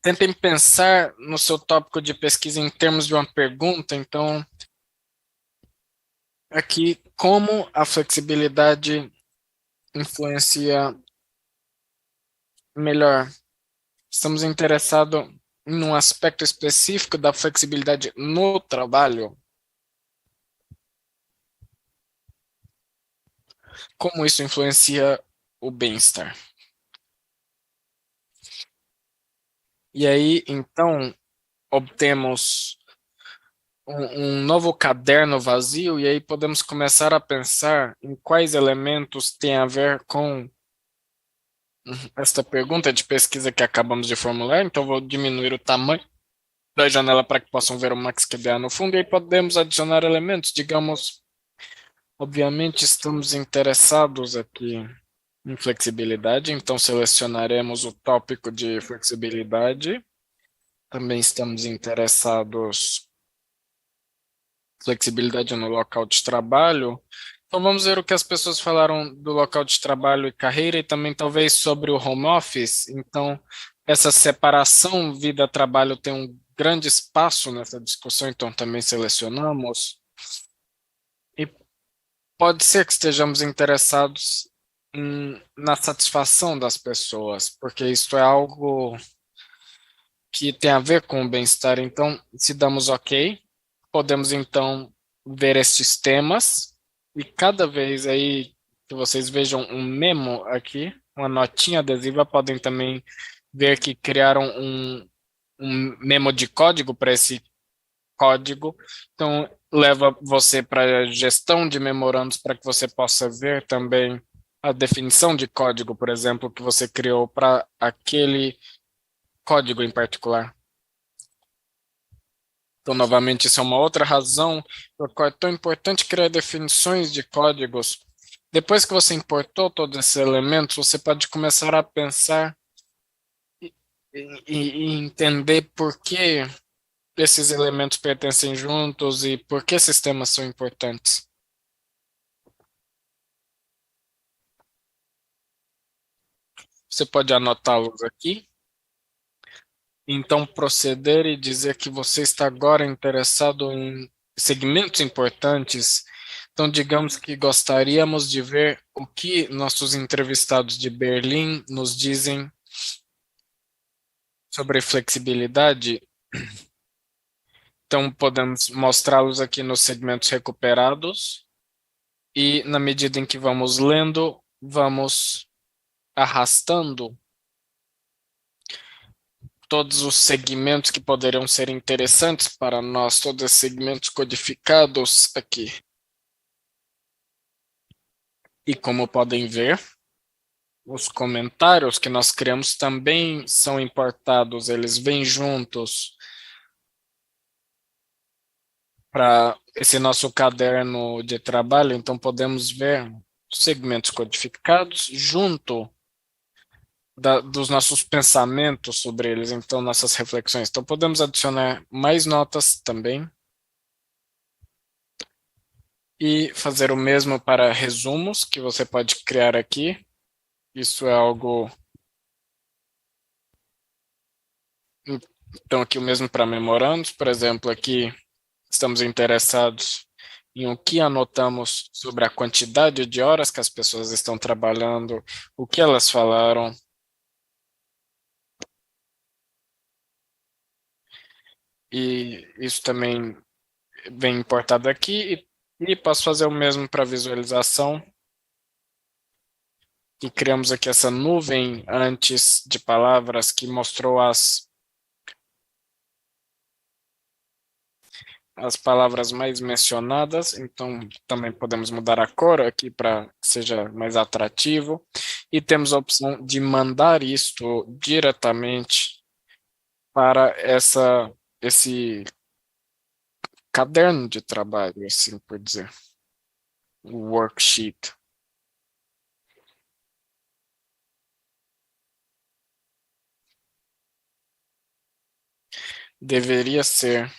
tentem pensar no seu tópico de pesquisa em termos de uma pergunta. Então, aqui, como a flexibilidade influencia melhor? Estamos interessados em um aspecto específico da flexibilidade no trabalho? Como isso influencia o bem-estar? E aí, então, obtemos um novo caderno vazio, e aí podemos começar a pensar em quais elementos têm a ver com esta pergunta de pesquisa que acabamos de formular. Então, vou diminuir o tamanho da janela para que possam ver o MaxQDA no fundo, e aí podemos adicionar elementos. Digamos, obviamente, estamos interessados aqui em flexibilidade, então selecionaremos o tópico de flexibilidade. Também estamos interessados em flexibilidade no local de trabalho. Então vamos ver o que as pessoas falaram do local de trabalho e carreira, e também talvez sobre o home office. Então, essa separação vida-trabalho tem um grande espaço nessa discussão, então também selecionamos. E pode ser que estejamos interessados na satisfação das pessoas, porque isso é algo que tem a ver com o bem-estar. Então, se damos OK, podemos então ver estes temas, e cada vez aí que vocês vejam um memo aqui, uma notinha adesiva, podem também ver que criaram um memo de código para esse código. Então, leva você para a gestão de memorandos, para que você possa ver também a definição de código, por exemplo, que você criou para aquele código em particular. Então, novamente, isso é uma outra razão por qual é tão importante criar definições de códigos. Depois que você importou todos esses elementos, você pode começar a pensar e entender por que esses elementos pertencem juntos e por que esses temas são importantes? Você pode anotá-los aqui. Então, proceder e dizer que você está agora interessado em segmentos importantes. Então, digamos que gostaríamos de ver o que nossos entrevistados de Berlim nos dizem sobre flexibilidade. Então, podemos mostrá-los aqui nos segmentos recuperados e, na medida em que vamos lendo, vamos arrastando todos os segmentos que poderiam ser interessantes para nós, todos os segmentos codificados aqui. E como podem ver, os comentários que nós criamos também são importados, eles vêm juntos para esse nosso caderno de trabalho, então podemos ver segmentos codificados junto dos nossos pensamentos sobre eles, então nossas reflexões. Então podemos adicionar mais notas também e fazer o mesmo para resumos que você pode criar aqui. Isso é algo. Então aqui o mesmo para memorandos, por exemplo, aqui estamos interessados em o que anotamos sobre a quantidade de horas que as pessoas estão trabalhando, o que elas falaram. E isso também vem importado aqui e posso fazer o mesmo para visualização. E criamos aqui essa nuvem antes de palavras que mostrou as palavras mais mencionadas, então também podemos mudar a cor aqui para que seja mais atrativo. E temos a opção de mandar isto diretamente para esse caderno de trabalho, assim por dizer, o worksheet. Deveria ser,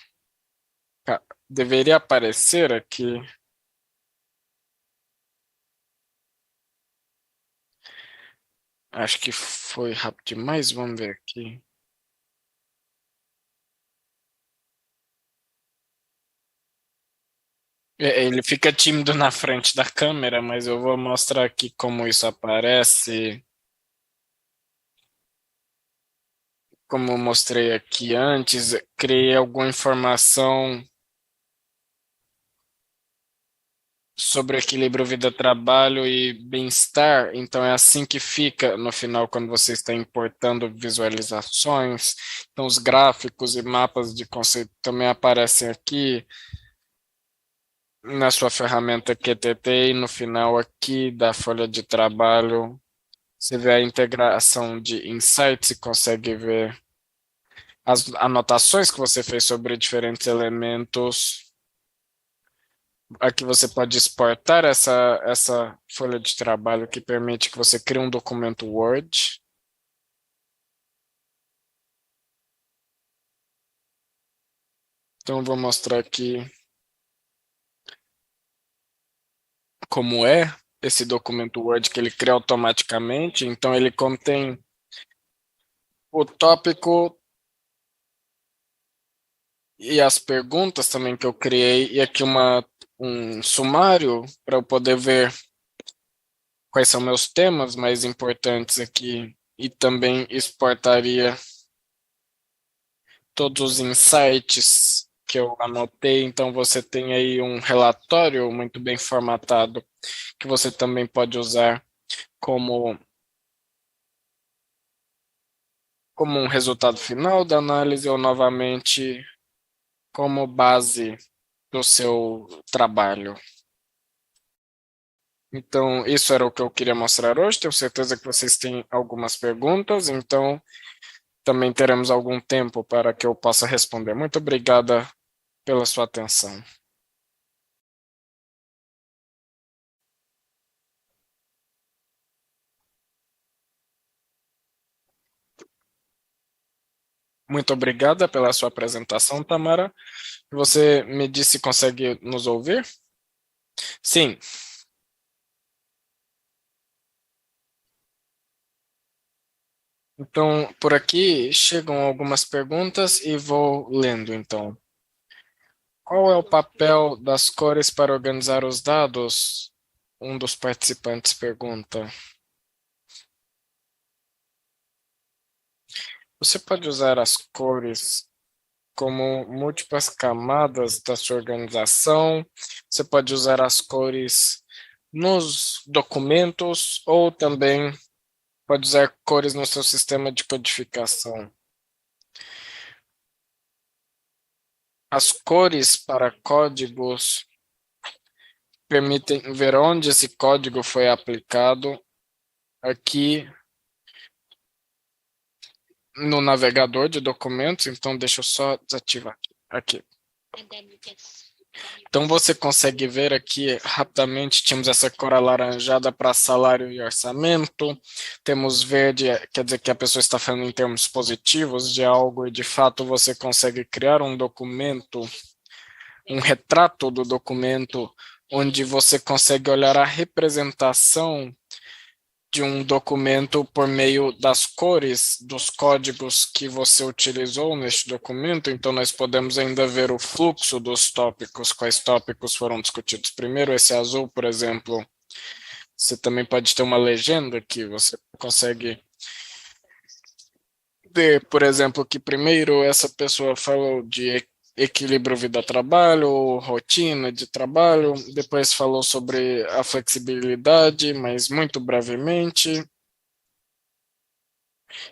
deveria aparecer aqui. Acho que foi rápido demais, vamos ver aqui. Ele fica tímido na frente da câmera, mas eu vou mostrar aqui como isso aparece. Como eu mostrei aqui antes, criei alguma informação sobre equilíbrio vida-trabalho e bem-estar. Então é assim que fica no final quando você está importando visualizações. Então os gráficos e mapas de conceito também aparecem aqui na sua ferramenta QTT e no final aqui da folha de trabalho. Você vê a integração de insights e consegue ver as anotações que você fez sobre diferentes elementos. Aqui você pode exportar essa folha de trabalho que permite que você crie um documento Word. Então, eu vou mostrar aqui como é esse documento Word que ele cria automaticamente. Então, ele contém o tópico e as perguntas também que eu criei, e aqui um sumário para eu poder ver quais são meus temas mais importantes aqui, e também exportaria todos os insights que eu anotei. Então você tem aí um relatório muito bem formatado que você também pode usar como um resultado final da análise ou novamente como base do seu trabalho. Então, isso era o que eu queria mostrar hoje. Tenho certeza que vocês têm algumas perguntas, então também teremos algum tempo para que eu possa responder. Muito obrigada pela sua atenção. Muito obrigada pela sua apresentação, Tamara. Você me disse se consegue nos ouvir? Sim. Então, por aqui chegam algumas perguntas e vou lendo, então. Qual é o papel das cores para organizar os dados? Um dos participantes pergunta. Você pode usar as cores como múltiplas camadas da sua organização. Você pode usar as cores nos documentos ou também pode usar cores no seu sistema de codificação. As cores para códigos permitem ver onde esse código foi aplicado aqui no navegador de documentos. Então, deixa eu só desativar aqui. Então, você consegue ver aqui rapidamente, tínhamos essa cor alaranjada para salário e orçamento, temos verde, quer dizer que a pessoa está falando em termos positivos de algo e de fato você consegue criar um documento, um retrato do documento, onde você consegue olhar a representação de um documento por meio das cores dos códigos que você utilizou neste documento. Então, nós podemos ainda ver o fluxo dos tópicos, quais tópicos foram discutidos primeiro. Esse azul, por exemplo, você também pode ter uma legenda que você consegue ver, por exemplo, que primeiro essa pessoa falou de equilíbrio vida-trabalho, rotina de trabalho, depois falou sobre a flexibilidade, mas muito brevemente.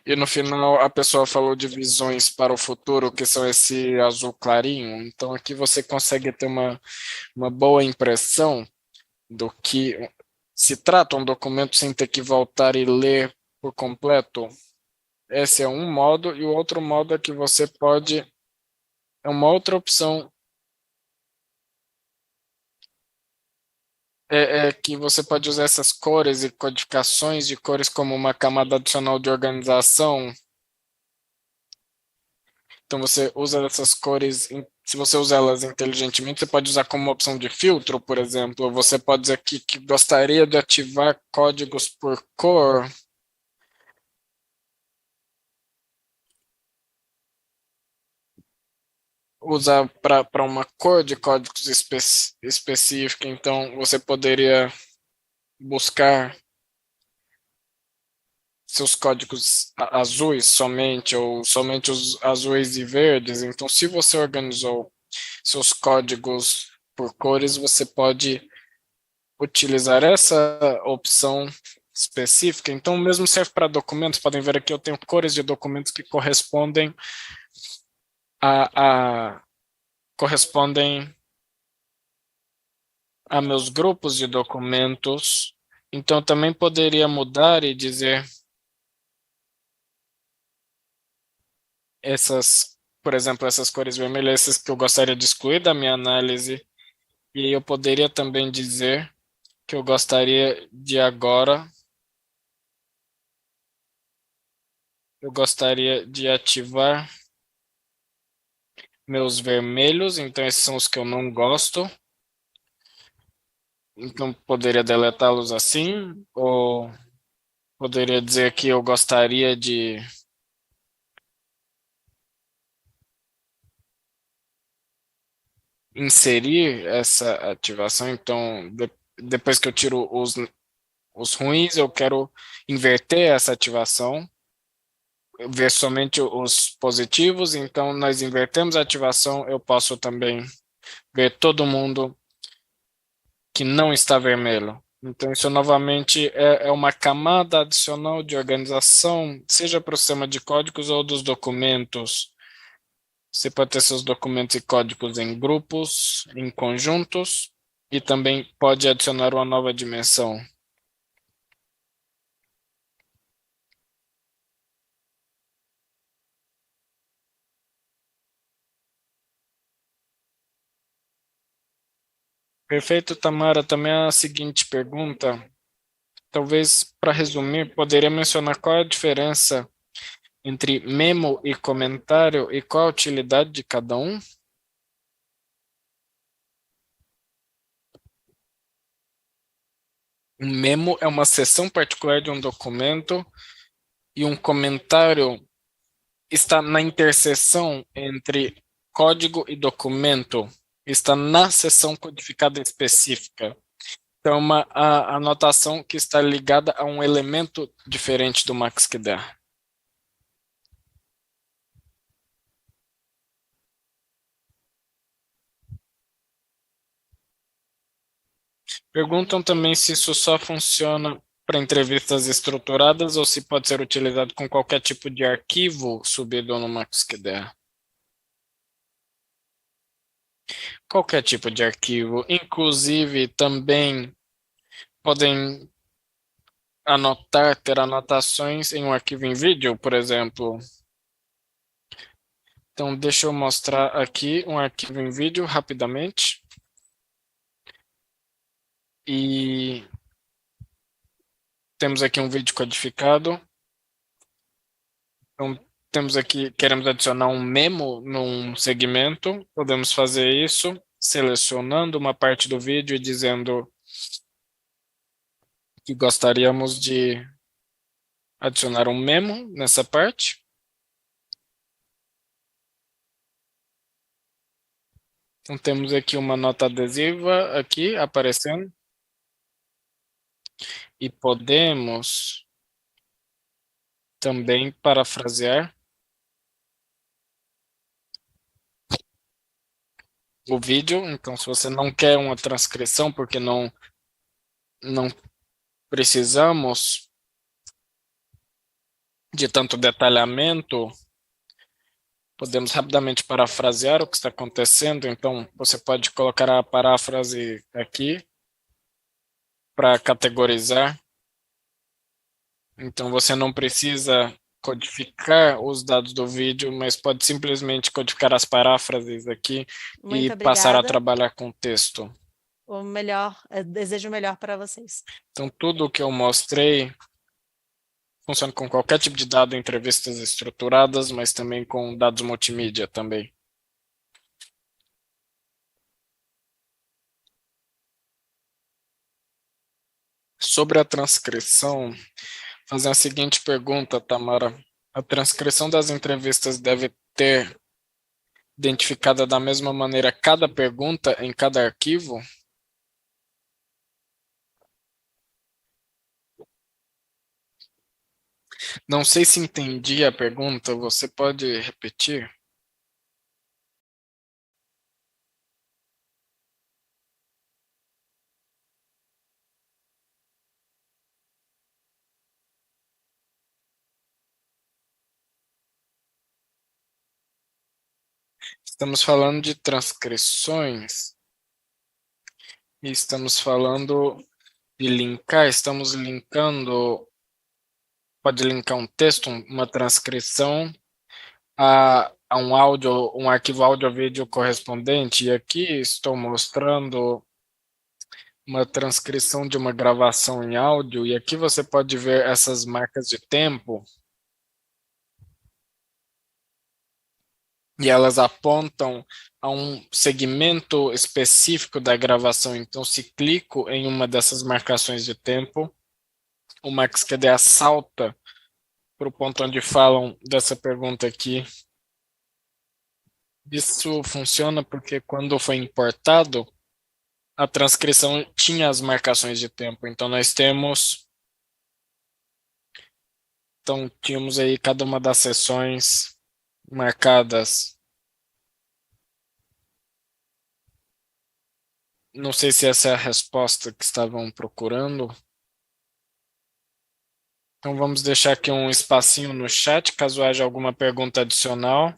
E no final a pessoa falou de visões para o futuro, que são esse azul clarinho. Então aqui você consegue ter uma boa impressão do que se trata um documento sem ter que voltar e ler por completo. Esse é um modo, e o outro modo é que você pode, é uma outra opção, é que você pode usar essas cores e codificações de cores como uma camada adicional de organização. Então você usa essas cores, se você usar elas inteligentemente, você pode usar como uma opção de filtro, por exemplo. Você pode dizer aqui que gostaria de ativar códigos por cor. Usar para uma cor de códigos específica. Então você poderia buscar seus códigos azuis somente, ou somente os azuis e verdes. Então, se você organizou seus códigos por cores, você pode utilizar essa opção específica. Então, o mesmo serve para documentos. Podem ver aqui, eu tenho cores de documentos que correspondem a meus grupos de documentos. Então, também poderia mudar e dizer essas, por exemplo, essas cores vermelhas, essas que eu gostaria de excluir da minha análise. E eu poderia também dizer que eu gostaria de agora, eu gostaria de ativar meus vermelhos, então esses são os que eu não gosto. Então poderia deletá-los assim, ou poderia dizer que eu gostaria de inserir essa ativação. Então, depois que eu tiro os ruins, eu quero inverter essa ativação, ver somente os positivos. Então, nós invertemos a ativação, eu posso também ver todo mundo que não está vermelho. Então, isso novamente é uma camada adicional de organização, seja para o sistema de códigos ou dos documentos. Você pode ter seus documentos e códigos em grupos, em conjuntos, e também pode adicionar uma nova dimensão. Perfeito, Tamara. Também a seguinte pergunta, talvez para resumir, poderia mencionar qual é a diferença entre memo e comentário e qual a utilidade de cada um? Um memo é uma seção particular de um documento e um comentário está na interseção entre código e documento, está na seção codificada específica. Então, é uma anotação que está ligada a um elemento diferente do MaxQDA. Perguntam também se isso só funciona para entrevistas estruturadas ou se pode ser utilizado com qualquer tipo de arquivo subido no MaxQDA. Qualquer tipo de arquivo, inclusive também podem ter anotações em um arquivo em vídeo, por exemplo. Então, deixa eu mostrar aqui um arquivo em vídeo rapidamente. E temos aqui um vídeo codificado. Então, temos aqui, queremos adicionar um memo num segmento. Podemos fazer isso selecionando uma parte do vídeo e dizendo que gostaríamos de adicionar um memo nessa parte. Então, temos aqui uma nota adesiva aqui aparecendo. E podemos também parafrasear o vídeo. Então, se você não quer uma transcrição, porque não precisamos de tanto detalhamento, podemos rapidamente parafrasear o que está acontecendo. Então, você pode colocar a paráfrase aqui para categorizar. Então, você não precisa codificar os dados do vídeo, mas pode simplesmente codificar as paráfrases aqui Muito e passar a obrigada. trabalhar com texto. O melhor, desejo o melhor para vocês. Então, tudo o que eu mostrei funciona com qualquer tipo de dado em entrevistas estruturadas, mas também com dados multimídia também. Sobre a transcrição, fazer a seguinte pergunta, Tamara. A transcrição das entrevistas deve ter identificada da mesma maneira cada pergunta em cada arquivo? Não sei se entendi a pergunta, você pode repetir? Estamos falando de transcrições e estamos falando de linkar, estamos linkando, pode linkar um texto, uma transcrição a um áudio, um arquivo áudio-vídeo correspondente. E aqui estou mostrando uma transcrição de uma gravação em áudio, e aqui você pode ver essas marcas de tempo. E elas apontam a um segmento específico da gravação. Então, se clico em uma dessas marcações de tempo, o MaxQDA salta para o ponto onde falam dessa pergunta aqui. Isso funciona porque quando foi importado, a transcrição tinha as marcações de tempo. Então, tínhamos aí cada uma das sessões marcadas. Não sei se essa é a resposta que estavam procurando. Então vamos deixar aqui um espacinho no chat, caso haja alguma pergunta adicional.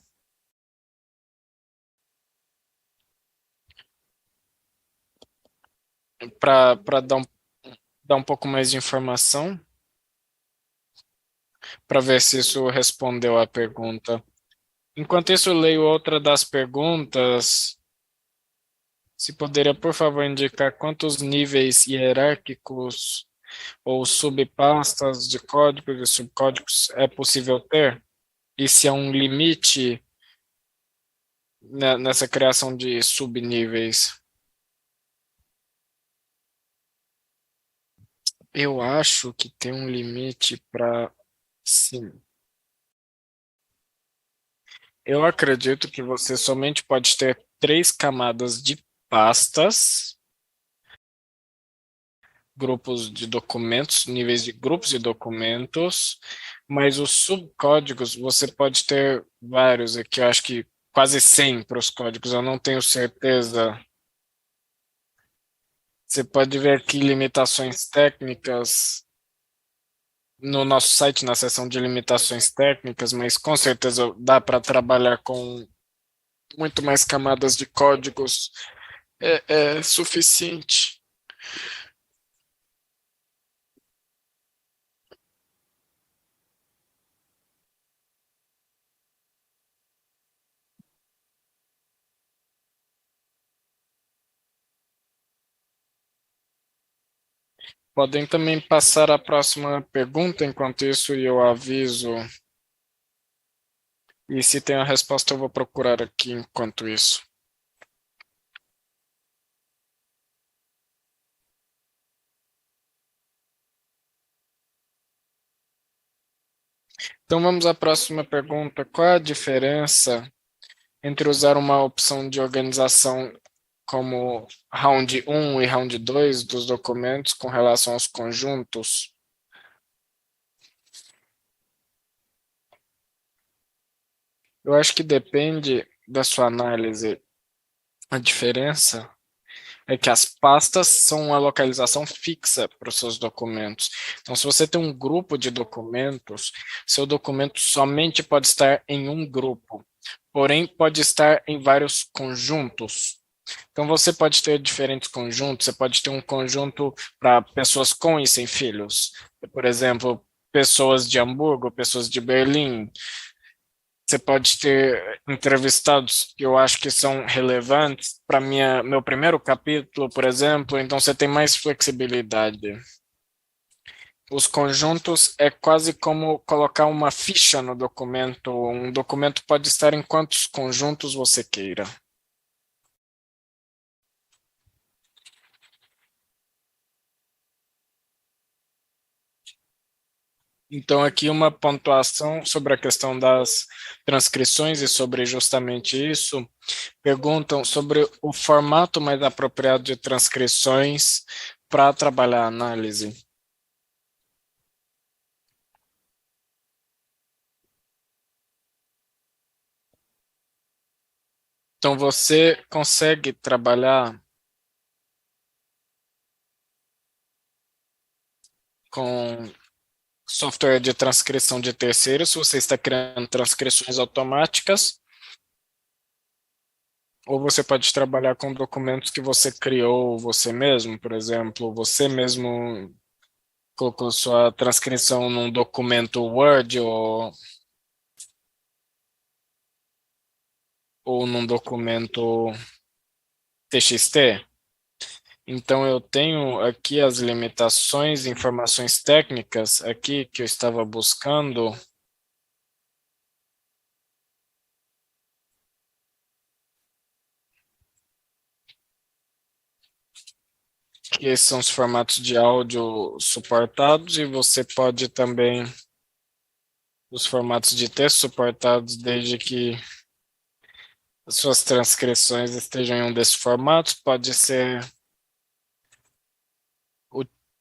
Para dar um pouco mais de informação, para ver se isso respondeu à pergunta. Enquanto isso, eu leio outra das perguntas. Se poderia, por favor, indicar quantos níveis hierárquicos ou subpastas de códigos e subcódigos é possível ter? e se há um limite nessa criação de subníveis. Eu acho que tem um limite para sim. Eu acredito que você somente pode ter 3 camadas de pastas, grupos de documentos, níveis de grupos de documentos, mas os subcódigos você pode ter vários aqui, eu acho que quase 100 para os códigos, eu não tenho certeza. Você pode ver aqui limitações técnicas no nosso site, na seção de limitações técnicas, mas com certeza dá para trabalhar com muito mais camadas de códigos, é suficiente. Podem também passar a próxima pergunta, enquanto isso eu aviso. E se tem a resposta, eu vou procurar aqui enquanto isso. Então vamos à próxima pergunta. Qual a diferença entre usar uma opção de organização como round 1 e round 2 dos documentos com relação aos conjuntos? Eu acho que depende da sua análise. A diferença é que as pastas são uma localização fixa para os seus documentos. Então, se você tem um grupo de documentos, seu documento somente pode estar em um grupo, porém pode estar em vários conjuntos. Então, você pode ter diferentes conjuntos, você pode ter um conjunto para pessoas com e sem filhos. Por exemplo, pessoas de Hamburgo, pessoas de Berlim. Você pode ter entrevistados que eu acho que são relevantes para meu primeiro capítulo, por exemplo, então você tem mais flexibilidade. Os conjuntos é quase como colocar uma ficha no documento. Um documento pode estar em quantos conjuntos você queira. Então, aqui uma pontuação sobre a questão das transcrições e sobre justamente isso. Perguntam sobre o formato mais apropriado de transcrições para trabalhar a análise. Então, você consegue trabalhar com software de transcrição de terceiros, se você está criando transcrições automáticas, ou você pode trabalhar com documentos que você criou você mesmo, por exemplo, você mesmo colocou sua transcrição num documento Word ou num documento TXT. Então, eu tenho aqui as limitações, informações técnicas aqui que eu estava buscando. Que esses são os formatos de áudio suportados e você pode também os formatos de texto suportados desde que as suas transcrições estejam em um desses formatos. Pode ser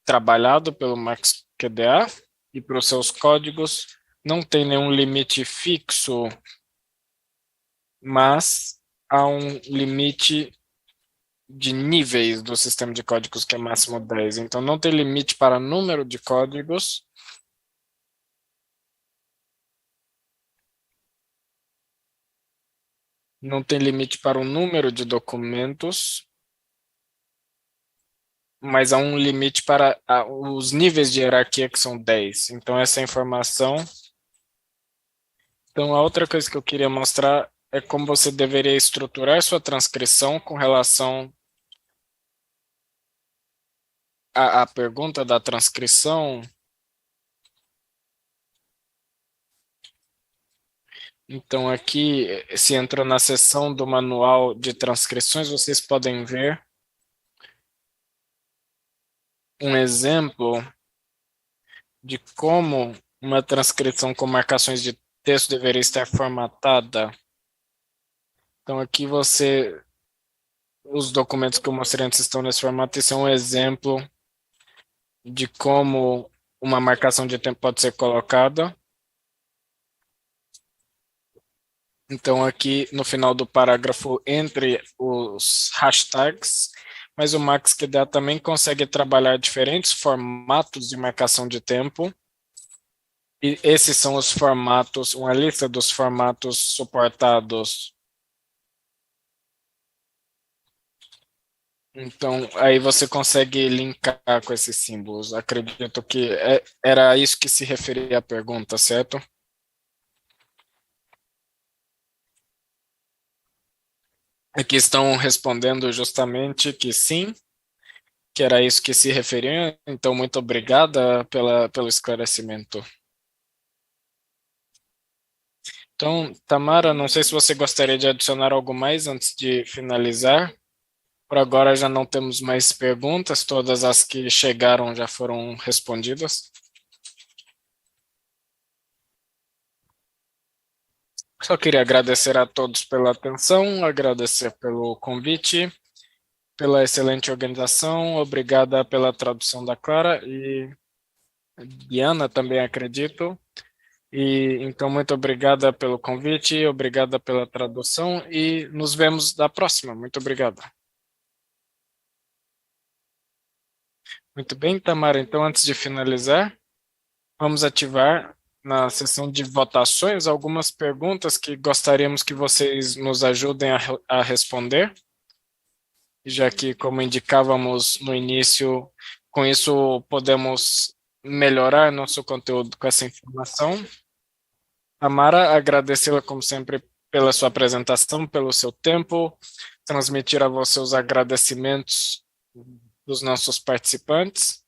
trabalhado pelo MaxQDA e para os seus códigos não tem nenhum limite fixo, mas há um limite de níveis do sistema de códigos que é máximo 10. Então não tem limite para número de códigos. Não tem limite para o número de documentos, mas há um limite para os níveis de hierarquia, que são 10. Então, essa informação. Então, a outra coisa que eu queria mostrar é como você deveria estruturar sua transcrição com relação à pergunta da transcrição. Então aqui, se entrou na seção do manual de transcrições, vocês podem ver um exemplo de como uma transcrição com marcações de texto deveria estar formatada. Então aqui os documentos que eu mostrei antes estão nesse formato. Esse é um exemplo de como uma marcação de tempo pode ser colocada. Então aqui no final do parágrafo, entre os hashtags, mas o MaxQDA também consegue trabalhar diferentes formatos de marcação de tempo. E esses são os formatos, uma lista dos formatos suportados. Então, aí você consegue linkar com esses símbolos. Acredito que era isso que se referia à pergunta, certo? Aqui estão respondendo justamente que sim, que era isso que se referia. Então, muito obrigada pelo esclarecimento. Então, Tamara, não sei se você gostaria de adicionar algo mais antes de finalizar. Por agora já não temos mais perguntas, todas as que chegaram já foram respondidas. Só queria agradecer a todos pela atenção, agradecer pelo convite, pela excelente organização, obrigada pela tradução da Clara e Diana também acredito. E então muito obrigada pelo convite, obrigada pela tradução e nos vemos da próxima. Muito obrigado. Muito bem, Tamara. Então, antes de finalizar, vamos ativar na sessão de votações algumas perguntas que gostaríamos que vocês nos ajudem a responder, já que, como indicávamos no início, com isso podemos melhorar nosso conteúdo com essa informação. Tamara, agradecê-la como sempre pela sua apresentação, pelo seu tempo, transmitir a você os agradecimentos dos nossos participantes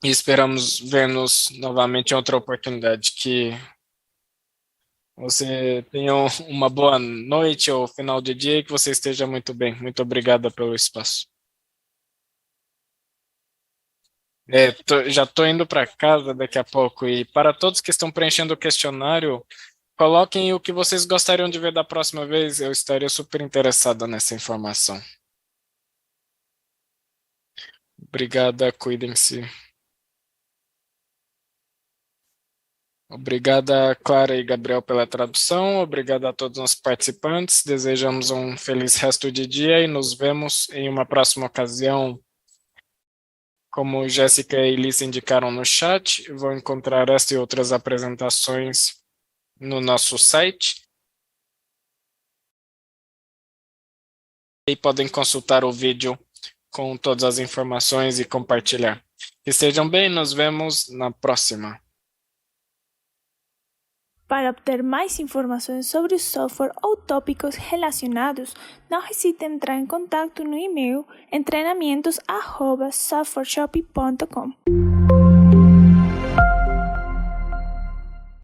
e esperamos ver-nos novamente em outra oportunidade. Que você tenha uma boa noite ou final de dia e que você esteja muito bem. Muito obrigada pelo espaço. Já estou indo para casa daqui a pouco e para todos que estão preenchendo o questionário, coloquem o que vocês gostariam de ver da próxima vez, eu estaria super interessada nessa informação. Obrigada, cuidem-se. Obrigada, Clara e Gabriel, pela tradução. Obrigado a todos os participantes. Desejamos um feliz resto de dia e nos vemos em uma próxima ocasião. Como Jéssica e Elisa indicaram no chat, vão encontrar esta e outras apresentações no nosso site. E podem consultar o vídeo com todas as informações e compartilhar. Estejam bem, nos vemos na próxima. Para obter mais informações sobre o software ou tópicos relacionados, não hesite em entrar em contato no e-mail em treinamentos@softwareshop.com.